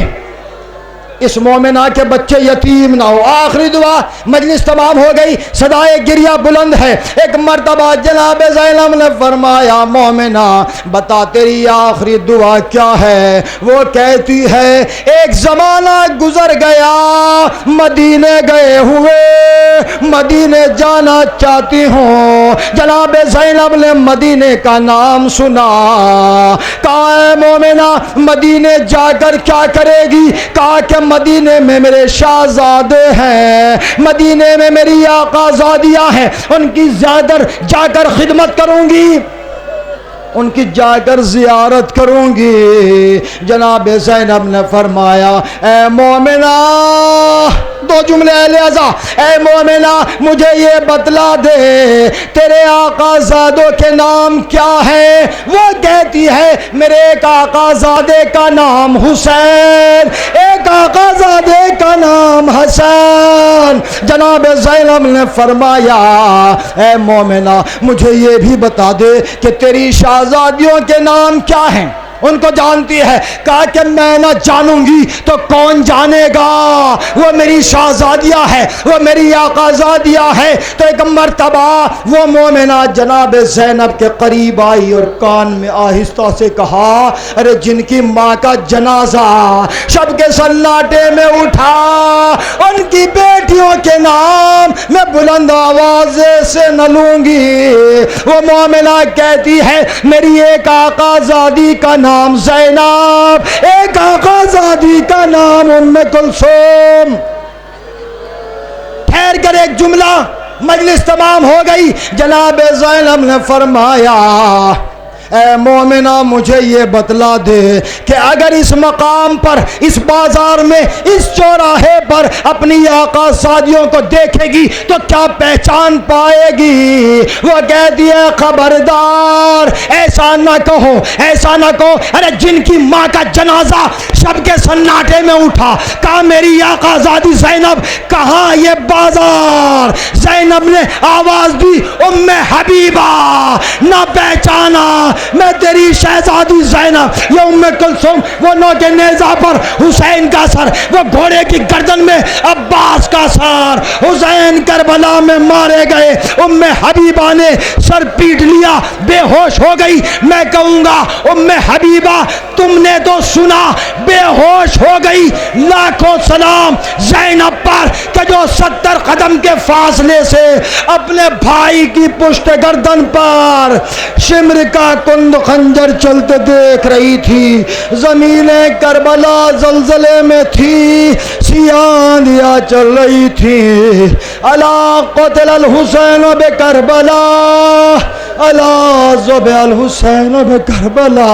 اس مومنہ کے بچے یتیم نہ ہو. آخری دعا. مجلس تمام ہو گئی, صدائے گریہ بلند ہے. ایک مرتبہ جناب زینب نے فرمایا مومنہ بتا تیری آخری دعا کیا ہے؟ وہ کہتی ہے ایک زمانہ گزر گیا, مدینے گئے ہوئے مدینے جانا چاہتی ہوں. جناب زینب نے مدینے کا نام سنا. کہا اے مومنہ مدینے جا کر کیا کرے گی؟ کہا کہ مدینے میں میرے شہزادے ہیں, مدینے میں میری آقازادیاں ہیں, ان کی زیادہ جا کر خدمت کروں گی, ان کی جا کر زیارت کروں گی. جناب زینب نے فرمایا اے مومنہ, 2 جملے لہذا, اے مومنہ مجھے یہ بتلا دے تیرے آقا زادوں کے نام کیا ہے؟ وہ کہتی ہے میرے ایک آقا زادے کا نام حسین, ایک آقا زادے کا نام حسن. جناب زینب نے فرمایا اے مومنہ مجھے یہ بھی بتا دے کہ تیری شہزادیوں کے نام کیا ہیں؟ ان کو جانتی ہے. کہا کہ میں نہ جانوں گی تو کون جانے گا, وہ میری شہزادیاں ہے, وہ میری آقازادیاں ہے. تو ایک مرتبہ وہ مومنہ جناب زینب کے قریب آئی اور کان میں آہستہ سے کہا ارے جن کی ماں کا جنازہ شب کے سناٹے میں اٹھا ان کی بیٹیوں کے نام میں بلند آواز سے نہ لوں گی. وہ مومنہ کہتی ہے میری ایک آقازادی کا نام زینب, ایک آقازادی کا نام ام کلثوم. ٹھہر کر ایک جملہ, مجلس تمام ہو گئی. جناب زینب نے فرمایا اے مومنہ مجھے یہ بتلا دے کہ اگر اس مقام پر, اس بازار میں, اس چوراہے پر اپنی آقا زادیوں کو دیکھے گی تو کیا پہچان پائے گی؟ وہ کہتی ہے خبردار ایسا نہ کہو, ایسا نہ کہو. ارے جن کی ماں کا جنازہ شب کے سناٹے میں اٹھا, کہا میری آقا زادی زینب کہاں یہ بازار؟ زینب نے آواز دی ام حبیبہ, نہ پہچانا میں تیری شہزادی زینب. یہ ام کلثوم, وہ نوکے نیزہ پر حسین کا سر, وہ گھوڑے کی گردن میں عباس کا سر. حسین کربلا میں مارے گئے, ام حبیبہ نے سر پیٹ لیا, بے ہوش ہو گئی. میں کہوں گا ام حبیبہ تم نے تو سنا, بے ہوش ہو گئی. لاکھوں سلام زینب پر کہ جو 70 قدم کے فاصلے سے اپنے بھائی کی پشت گردن پر شمر کا کند خنجر چلتے دیکھ رہی تھی. زمین کربلا زلزلے میں تھی, سیاہ دیا چل رہی تھی. الا قتل الحسین بکربلا, الا ذبح الحسین بکربلا.